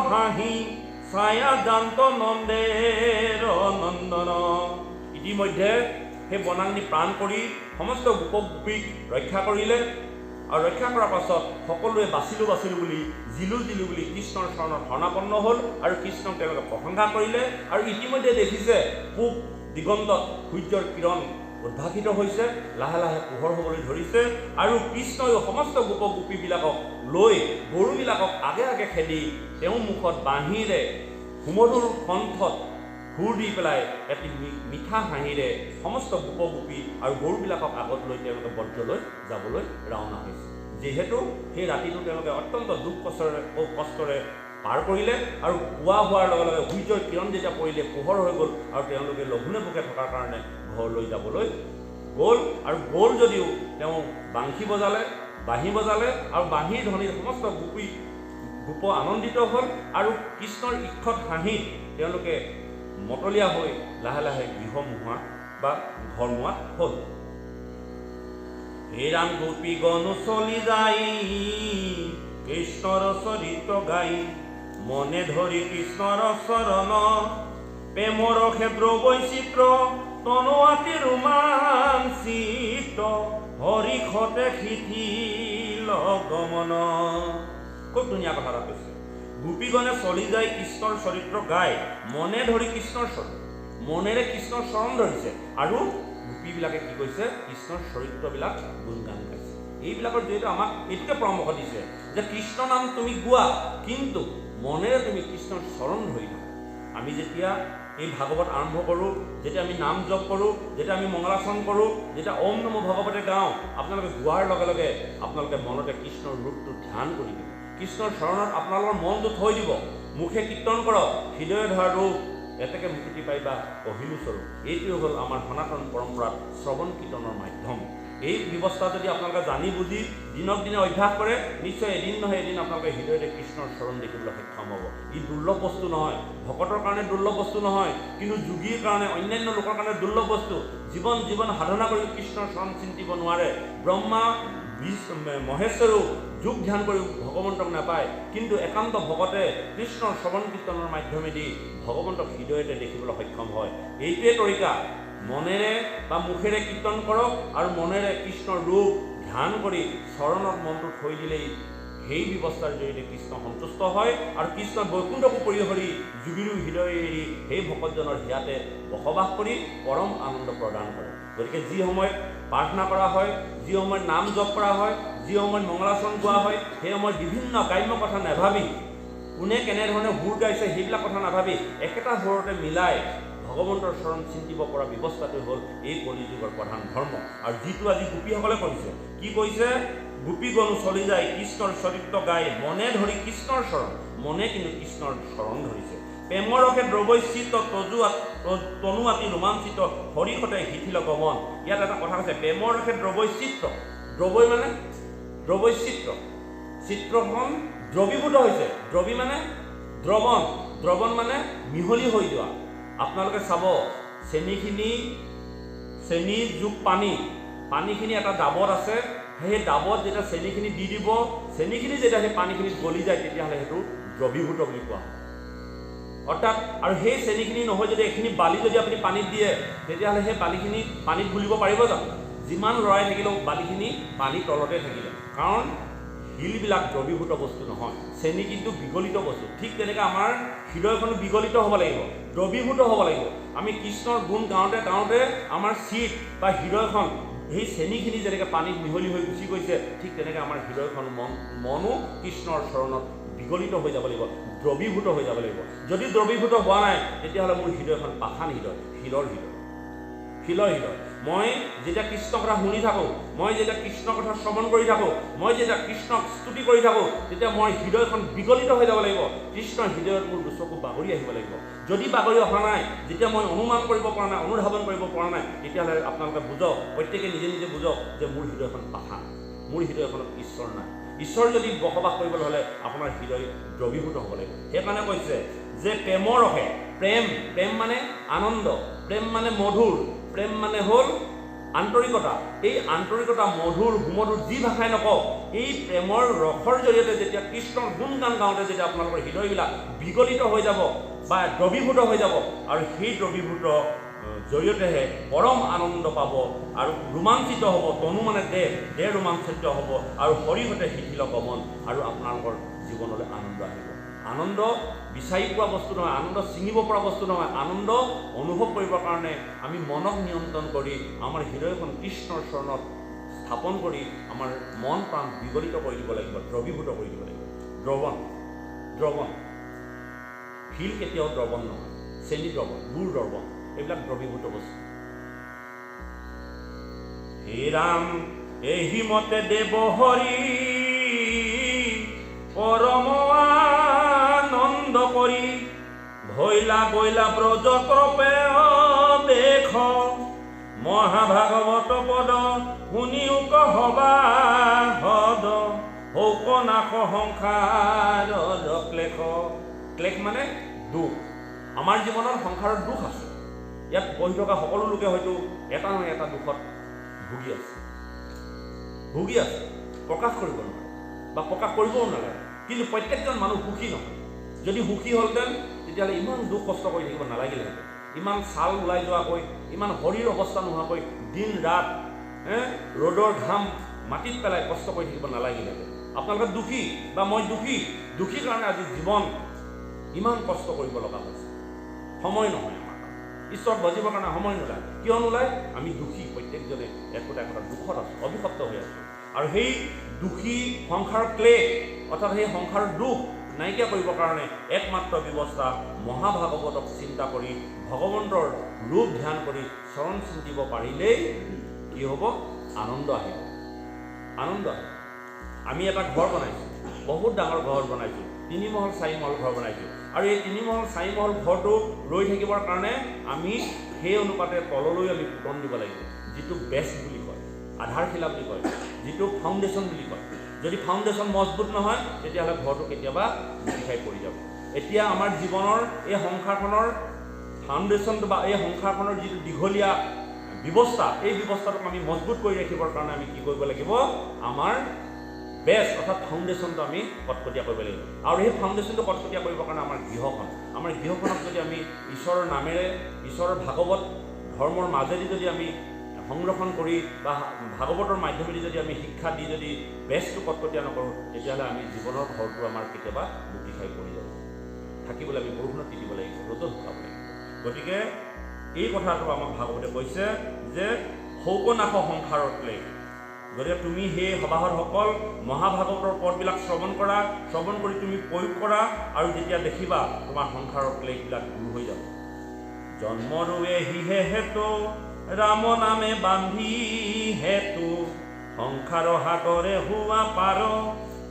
হাঁহি ছায়া জান্ত নন্দেৰ নন্দন। ইতিমধ্যে সেই বনাগ্নি প্ৰাণ কৰি সমস্ত গোপগোপীক ৰক্ষা কৰিলে, আৰু ৰক্ষা কৰাৰ পাছত সকলোৱে বাচিলো বুলি জিলো বুলি কৃষ্ণৰ চৰণত শৰণাপন্ন হ'ল, আৰু কৃষ্ণক তেওঁলোকে প্ৰশংসা কৰিলে। আৰু ইতিমধ্যে দেখিছে পূব দিগন্তত সূৰ্যৰ কিৰণ উদ্ভাসিত হৈছে, লাহে লাহে পোহৰ হ'বলৈ ধৰিছে, আৰু কৃষ্ণইও সমস্ত গোপগোপীবিলাকক লৈ গৰুবিলাকক আগে আগে খেদি তেওঁৰ মুখত বাঁহীৰে সুমধুৰ কণ্ঠত সুৰ দি পেলাই এটি মিঠা হাঁহিৰে সমস্ত গোপগোপী আৰু গৰুবিলাকক আগত লৈ তেওঁলোকে ব্ৰজলৈ যাবলৈ ৰাওনা হৈছে। যিহেতু সেই ৰাতিটো তেওঁলোকে অত্যন্ত দুখ কষ্টেৰে পাৰ কৰিলে আৰু পুৱা হোৱাৰ লগে লগে সূৰ্যৰ কিৰণ যেতিয়া পৰিলে পোহৰ হৈ গ'ল আৰু তেওঁলোকে লঘোণে ভোকে থকাৰ কাৰণে ঘৰলৈ যাবলৈ গ'ল। আৰু গ'ল যদিও তেওঁ বাংশী বজালে, বাঁহী বজালে আৰু বাঁহীৰ ধ্বনিত সমস্ত গোপ আনন্দিত হ'ল আৰু কৃষ্ণৰ ইক্ষত হাঁহিত তেওঁলোকে মতলীয়া হৈ লাহে লাহে গৃহমুৱা বা ঘৰমুৱা হ'ল। হে ৰাম গোপীগণ চলি যাই কৃষ্ণৰ চৰিত্ৰ গাই, মনে ধৰি কৃষ্ণৰ চৰণ, প্ৰেমৰ ক্ষেত্ৰ বৈচিত্ৰ তনুৱাতি ৰোমাঞ্চিত, হৰিষতে শিথিল গমন। খুব ধুনীয়া কথা এটা কৈছে। গোপীগণে চলি যায় কৃষ্ণৰ চৰিত্ৰ গাই, মনে ধৰি কৃষ্ণৰ চৰণ, মনেৰে কৃষ্ণৰ চৰণ ধৰিছে আৰু গোপীবিলাকে কি কৈছে? কৃষ্ণৰ চৰিত্ৰবিলাক গুণগান গাইছে। এইবিলাকৰ যিহেতু আমাক এইটোকে পৰামৰ্শ দিছে যে কৃষ্ণ নাম তুমি গোৱা, কিন্তু মনেৰে তুমি কৃষ্ণৰ চৰণ ধৰি থাকা। আমি যেতিয়া এই ভাগৱত আৰম্ভ কৰোঁ, যেতিয়া আমি নাম জপ কৰোঁ, যেতিয়া আমি মংগলাচৰণ কৰোঁ, যেতিয়া ওম নমো ভগৱতে গাওঁ, আপোনালোকে গোৱাৰ লগে লগে আপোনালোকে মনতে কৃষ্ণৰ ৰূপটো ধ্যান কৰি দিব, কৃষ্ণৰ চৰণত আপোনালোকৰ মনটো থৈ দিব। মুখে কীৰ্তন কৰক, হৃদয়ে ধৰা ৰূপ এতেকে মুকুতি পাইবা কহিলো স্বৰূপ। এইটোৱে হ'ল আমাৰ সনাতন পৰম্পৰাত শ্ৰৱণ কীৰ্তনৰ মাধ্যম। এই ব্যৱস্থা যদি আপোনালোকে জানি বুজি দিনক দিনে অভ্যাস কৰে, নিশ্চয় এদিন নহয় এদিন আপোনালোকে হৃদয়তে কৃষ্ণৰ চৰণ দেখিবলৈ সক্ষম হ'ব। ই দুৰ্লভ বস্তু নহয়, ভকতৰ কাৰণে দুৰ্লভ বস্তু নহয়, কিন্তু যোগীৰ কাৰণে, অন্যান্য লোকৰ কাৰণে দুৰ্লভ বস্তু। জীৱন সাধনা কৰি কৃষ্ণৰ চৰণ চিন্তিব নোৱাৰে। ব্ৰহ্মা মহেশ্বৰেও যোগ ধ্যান কৰি ভগৱন্তক নাপায়, কিন্তু একান্ত ভকতে কৃষ্ণৰ শ্ৰৱণ কীৰ্তনৰ মাধ্যমেদি ভগৱন্তক হৃদয়তে দেখিবলৈ সক্ষম হয়। এইটোৱে তৰিকা। মনেৰে বা মুখেৰে কীৰ্তন কৰক আৰু মনেৰে কৃষ্ণৰ ৰূপ ধ্যান কৰি চৰণত মনটো থৈ দিলেই সেই ব্যৱস্থাৰ জৰিয়তে কৃষ্ণ সন্তুষ্ট হয় আৰু কৃষ্ণ বৈকুণ্ঠকো পৰিহৰি যোগীৰো হৃদয় এৰি সেই ভকতজনৰ হিয়াতে বসবাস কৰি পৰম আনন্দ প্ৰদান কৰে। গতিকে যি সময়ত প্ৰাৰ্থনা কৰা হয়, যি সময়ত নাম জপ কৰা হয়, যি সময়ত মংগলাচৰণ গোৱা হয়, সেই সময়ত বিভিন্ন গ্ৰাম্য কথা নাভাবি, কোনে কেনেধৰণে সুৰ গাইছে সেইবিলাক কথা নাভাবি একেটা সুৰতে মিলাই ভগৱন্তৰ চৰণ চিন্তিব পৰা ব্যৱস্থাটো হ'ল এই কলিযুগৰ প্ৰধান ধৰ্ম। আৰু যিটো আজি গোপীসকলে কৰিছে, কি কৈছে? গোপীগণ চলি যায় কৃষ্ণৰ চৰিত্ৰ গাই, মনে ধৰি কৃষ্ণৰ চৰণ, মনে কিন্তু কৃষ্ণৰ চৰণ ধৰিছে। প্ৰেমৰ ৰসে দ্ৰৱৈচিত তনুৱাতি ৰোমাঞ্চিত, হৰিষতে শিথিল গমন। ইয়াত এটা কথা কৈছে, প্ৰেমৰ ৰসে দ্ৰৱৈচিত্ৰ। দ্ৰৱৈ মানে দ্ৰৱৈচিত্ৰ, চিত্ৰখন দ্ৰৱীভূত হৈছে। দ্ৰৱী মানে দ্ৰৱণ, দ্ৰৱণ মানে মিহলি হৈ যোৱা। আপোনালোকে চাব, চেনি যোগ পানীখিনি এটা ডাবত আছে, সেই ডাবত যেতিয়া চেনিখিনি দি দিব, চেনিখিনি যেতিয়া সেই পানীখিনিত গলি যায়, তেতিয়াহ'লে সেইটো দ্ৰৱীভূত বুলি কোৱা হয়। অৰ্থাৎ আৰু সেই চেনিখিনি নহয় যদি এইখিনি বালি যদি আপুনি পানীত দিয়ে, তেতিয়াহ'লে সেই বালিখিনি পানীত গুলিব পাৰিব জানো? যিমান লৰাই থাকিলেও বালিখিনি পানীৰ তলতে থাকিলে, কাৰণ শিলবিলাক দ্ৰৱীভূত বস্তু নহয়, চেনি কিন্তু বিগলিত বস্তু। ঠিক তেনেকৈ আমাৰ হৃদয়খনো বিগলিত হ'ব লাগিব, দ্ৰৱীভূত হ'ব লাগিব। আমি কৃষ্ণৰ গুণ গাওঁতে গাওঁতে আমাৰ চিত বা হৃদয়খন সেই চেনিখিনি যেনেকৈ পানীত মিহলি হৈ গুচি গৈছে, ঠিক তেনেকৈ আমাৰ হৃদয়খন মনো কৃষ্ণৰ চৰণত বিগলিত হৈ যাব লাগিব, দ্ৰৱীভূত হৈ যাব লাগিব। যদি দ্ৰৱীভূত হোৱা নাই, তেতিয়াহ'লে মোৰ হৃদয়খন পাষাণ হৃদয়, শিলৰ হৃদয়। মই যেতিয়া কৃষ্ণ কথা শুনি থাকোঁ, মই যেতিয়া কৃষ্ণ কথা শ্ৰৱণ কৰি থাকোঁ, মই যেতিয়া কৃষ্ণক স্তুতি কৰি থাকোঁ, তেতিয়া মই হৃদয়খন বিগলিত হৈ যাব লাগিব। কৃষ্ণৰ হৃদয়ত মোৰ দুচকু বাগৰি আহিব লাগিব। যদি বাগৰি অহা নাই, যেতিয়া মই অনুমান কৰিব পৰা নাই, অনুধাৱন কৰিব পৰা নাই, তেতিয়াহ'লে আপোনালোকে বুজক, প্ৰত্যেকে নিজে নিজে বুজক যে মোৰ হৃদয়খন পাষাণ, মোৰ হৃদয়খনত ঈশ্বৰ নাই। ঈশ্বৰ যদি বসবাস কৰিবলৈ হ'লে আপোনাৰ হৃদয় দ্ৰৱীভূত হ'ব লাগিব। সেইকাৰণে কৈছে যে প্ৰেমৰ ৰসে, প্ৰেম মানে আনন্দ, প্ৰেম মানে মধুৰ, প্ৰেম মানে হ'ল আন্তৰিকতা। এই আন্তৰিকতা মধুৰ সুমধুৰ যি ভাষাই নকওক, এই প্ৰেমৰ ৰসৰ জৰিয়তে যেতিয়া কৃষ্ণৰ গুণগান গাওঁতে যেতিয়া আপোনালোকৰ হৃদয়বিলাক বিগলিত হৈ যাব বা দ্ৰৱীভূত হৈ যাব, আৰু সেই দ্ৰৱীভূত জৰিয়তেহে পৰম আনন্দ পাব আৰু ৰোমাঞ্চিত হ'ব। তনু মানে দেহ ৰোমাঞ্চিত হ'ব আৰু হৰিষতে শিথিল গমন, আৰু আপোনালোকৰ জীৱনলৈ আনন্দ আহিব। আনন্দ বিচাৰি পোৱা বস্তু নহয়, আনন্দ ছিঙিব পৰা বস্তু নহয়। আনন্দ অনুভৱ কৰিবৰ কাৰণে আমি মনক নিয়ন্ত্ৰণ কৰি আমাৰ হৃদয়খন কৃষ্ণৰ চৰণত স্থাপন কৰি আমাৰ মন প্ৰাণ বিগলিত কৰি দিব লাগিব, দ্ৰৱীভূত কৰি দিব লাগিব। দ্ৰৱণ শিল কেতিয়াও দ্ৰৱণ নহয়, চেনি দ্ৰৱণ, গুৰ দ্ৰৱণ, এইবিলাক দ্ৰৱীভূত বস্তু। হে ৰাম এহি মতে দেৱ হৰি পৰম কৰি ভৈলা গৈলা ব্ৰজতৰপে দেখ মহাভাগৱত পদ শুনিও কহবা হদ হৌকনাশ সংসাৰ ক্লেশ। ক্লেশ মানে দুখ। আমাৰ জীৱনত সংসাৰত দুখ আছে। ইয়াত বহি থকা সকলো লোকে হয়তো এটা নহয় এটা দুখত ভুগি আছে, প্ৰকাশ কৰিব নোৱাৰে বা প্ৰকাশ কৰিবও নালাগে। কিন্তু প্ৰত্যেকজন মানুহ সুখী নহয়। যদি সুখী হ'লহেঁতেন তেতিয়াহ'লে ইমান দুখ কষ্ট কৰি থাকিব নালাগিলেহেঁতেন। ইমান ছাল ওলাই যোৱাকৈ, ইমান শৰীৰ অৱস্থা নোহোৱাকৈ দিন ৰাত ৰ'দৰ ঘাম মাটিত পেলাই কষ্ট কৰি থাকিব নালাগিলেহেঁতেন। আপোনালোকে দুখী বা মই দুখী কাৰণে আজি জীৱন ইমান কষ্ট কৰিব লগা হৈছে। সময় নহয় আমাৰ ঈশ্বৰ বজিবৰ কাৰণে সময় নোলায়। কিয় নোলায়? আমি দুখী, প্ৰত্যেকজনে একোটা দুখত আছোঁ, অভিশপ্ত হৈ আছোঁ। আৰু সেই দুখী সংসাৰৰ ক্লেশ অৰ্থাৎ সেই সংসাৰৰ দুখ নাইকিয়া কৰিবৰ কাৰণে একমাত্ৰ ব্যৱস্থা মহাভাগৱতক চিন্তা কৰি ভগৱন্তৰ ৰূপ ধ্যান কৰি চৰণ চিন্তিব পাৰিলেই কি হ'ব? আনন্দ আহিব। আমি এটা ঘৰ বনাইছোঁ, বহুত ডাঙৰ ঘৰ বনাইছোঁ, 3 মহল 4 মহল ঘৰ বনাইছোঁ। আৰু এই 3 মহল 4 মহল ঘৰটো ৰৈ থাকিবৰ কাৰণে আমি সেই অনুপাতে তললৈ আমি পুতন দিব লাগিব, যিটো বেছ বুলি কয়, আধাৰশিলা বুলি কয়, যিটো ফাউণ্ডেশ্যন বুলি কয়। যদি ফাউণ্ডেশ্যন মজবুত নহয় তেতিয়াহ'লে ঘৰটো কেতিয়াবা লুটি খাই পৰি যাব। এতিয়া আমাৰ জীৱনৰ এই সংসাৰখনৰ ফাউণ্ডেশ্যনটো বা এই সংসাৰখনৰ যিটো দীঘলীয়া ব্যৱস্থা, এই ব্যৱস্থাটোক আমি মজবুত কৰি ৰাখিবৰ কাৰণে আমি কি কৰিব লাগিব? আমাৰ বেছ অৰ্থাৎ ফাউণ্ডেশ্যনটো আমি কটকটীয়া কৰিব লাগিব। আৰু সেই ফাউণ্ডেশ্যনটো কটকটীয়া কৰিবৰ কাৰণে আমাৰ গৃহখনক যদি আমি ঈশ্বৰৰ নামেৰে, ঈশ্বৰৰ ভাগৱত ধৰ্মৰ মাজেদি যদি আমি সংৰক্ষণ কৰি বা ভাগৱতৰ মাধ্যমেদি যদি আমি শিক্ষা দি যদি বেছটো কটকটীয়া নকৰোঁ তেতিয়াহ'লে আমি জীৱনৰ ঘৰটো আমাৰ কেতিয়াবা লুটি খাই পৰি যাব। থাকিবলৈ আমি বৰষুণত তিতিব লাগিব, ৰ'দত শুকাব লাগিব। গতিকে এই কথাটো আমাক ভাগৱতে কৈছে যে শৌকনাশ সংসাৰৰ ক্লেশ। গতিকে তুমি সেই সভাসদসকল মহাভাগৱতৰ পদবিলাক শ্ৰৱণ কৰি তুমি প্ৰয়োগ কৰা, আৰু যেতিয়া দেখিবা তোমাৰ সংসাৰৰ ক্লেশবিলাক দূৰ হৈ যাব। জন্মৰুৱে হিহে হেতু ৰাম নামে বান্ধি হেতু সংসাৰ সাগৰে হোৱা পাৰ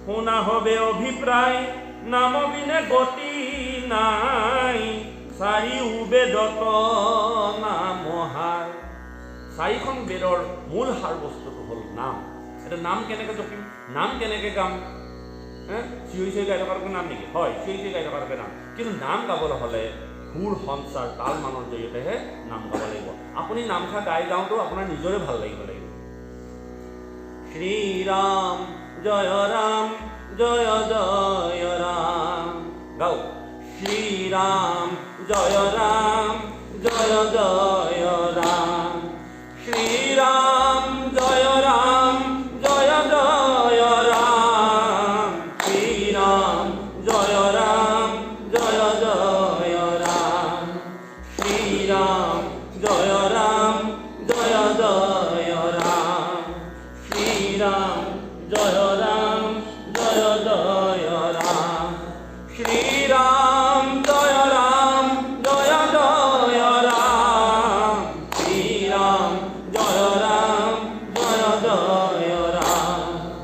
শুনা হবে অভিপ্ৰায় নাম বিনে গতি নাই 4 বেদত নামহাৰ। 4খন বেদৰ মূল সাৰ বস্তুটো হ'ল নাম। এটা নাম কেনেকৈ জপিম, নাম কেনেকৈ গাম? চিঞৰি গাই থকাটোকে নাম নেকি? হয়, চিঞৰি গাই থকাটোকে নাম। কিন্তু নাম গাবলৈ হ'লে সুৰ সঞ্চাৰ তাল মানৰ জৰিয়তেহে নাম গাব লাগিব। আপুনি নামষাৰ গাই গাওঁতেও আপোনাৰ নিজৰে ভাল লাগিব। শ্ৰীৰাম জয় ৰাম জয় জয় ৰাম গাও। শ্ৰীৰাম জয় ৰাম জয় জয় ৰাম। শ্ৰীৰাম জয় ৰাম জয় জয় ৰাম। শ্ৰীৰাম জয় ৰাম জয় জয় ৰাম। শ্ৰীৰাম জয় ৰাম জয় জয় ৰাম। শ্ৰীৰাম জয় ৰাম জয় জয় ৰাম। শ্ৰীৰাম জয় ৰাম জয় জয় ৰাম। শ্ৰীৰাম জয় ৰাম জয় জয় ৰাম।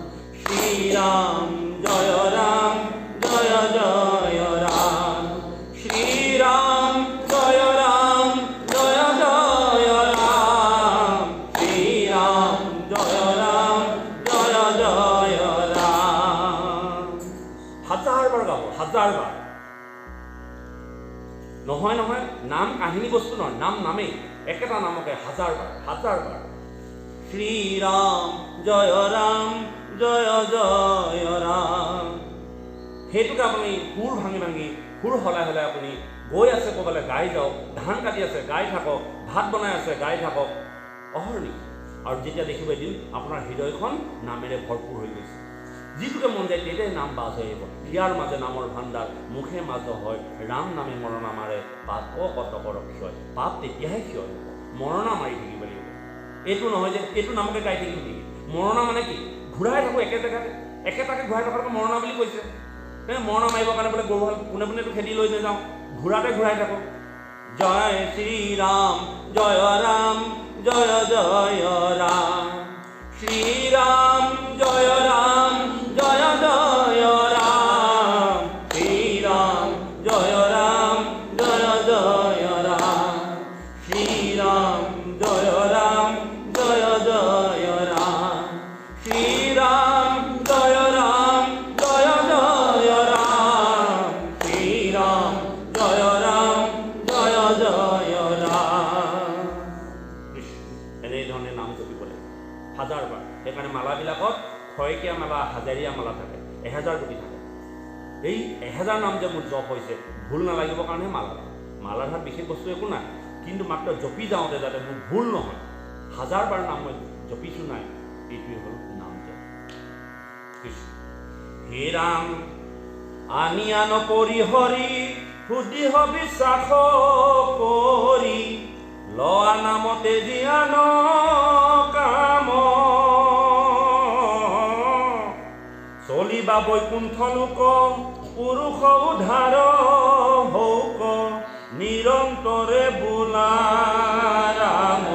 শ্ৰীৰাম জয় ৰাম জয় জয় ৰাম। শ্ৰীৰাম জয় ৰাম জয় জয় ৰাম। শ্ৰীৰাম জয় ৰাম জয় জয় ৰাম। 1000 বাৰ গাব, 1000 বাৰ। নহয় নাম কাহিনী বস্তু নহয়, নামেই একেটা নামকে 1000 বাৰ, 1000 বাৰ। শ্ৰীৰাম জয় ৰাম জয় জয় ৰাম। সেইটোকে আপুনি সুৰ ভাঙি সুৰ সলাই আপুনি গৈ আছে ক'ৰবালৈ গাই যাওক, ধান কাটি আছে গাই থাকক, ভাত বনাই আছে গাই থাকক অহৰ্নিশে। আৰু যেতিয়া দেখিব এদিন আপোনাৰ হৃদয়খন নামেৰে ভৰপূৰ হৈ গৈছে, যিটোকে মন যায় তেতিয়াই নাম বাজ হৈ আহিব। ইয়াৰ মাজে নামৰ ভাণ্ডাৰ, মুখে মাজ হয় ৰাম নামে মৰণা মাৰে পাপ কতকৰ ক্ষয়। পাপ তেতিয়াহে ক্ষয় হ'ব, মৰণা মাৰি থাকিব লাগিব। এইটো নহয় যে এইটো নামকে গাই থাকিম নেকি? মৰণা মানে কি? ঘূৰাই থাকোঁ একেটাকে ঘূৰাই থকাটোকে মৰণা বুলি কৈছে। মৰণা মাৰিবৰ কাৰণে বোলে গৰুহাল পোনেতো খেদি লৈ নাযাওঁ, ঘূৰাতে ঘূৰাই থাকোঁ। জয় শ্ৰীৰাম জয় ৰাম জয় জয় ৰাম। শ্ৰীৰাম জয় ৰাম জয় জয় ৰাম। শ্ৰীৰাম জয় 1000 সেইকাৰণে মালাবিলাকত শইকীয়া মালা হাজাৰীয়া মালা থাকে 1000 গুটি থাকে এই 1000 নাম যে মোৰ জপ হৈছে ভুল নালাগিব কাৰণে মালাৰ ধাত বিশেষ বস্তু একো নাই কিন্তু মাত্ৰ জপি যাওঁতে যাতে মোৰ ভুল নহয় 1000 বাৰ নাম মই জপিছোঁ নাই এইটোৱে হ'ল নাম জপ কৃষ্ণ হে ৰাম আনি আন পৰিহৰি সুদিহ বিশ্বাস কৰি লোৱা নামতে জীয়ান কাম চলিবা বৈকুণ্ঠ লোক পুৰুষ উদ্ধাৰ হৌক নিৰন্তৰে বোলা ৰাম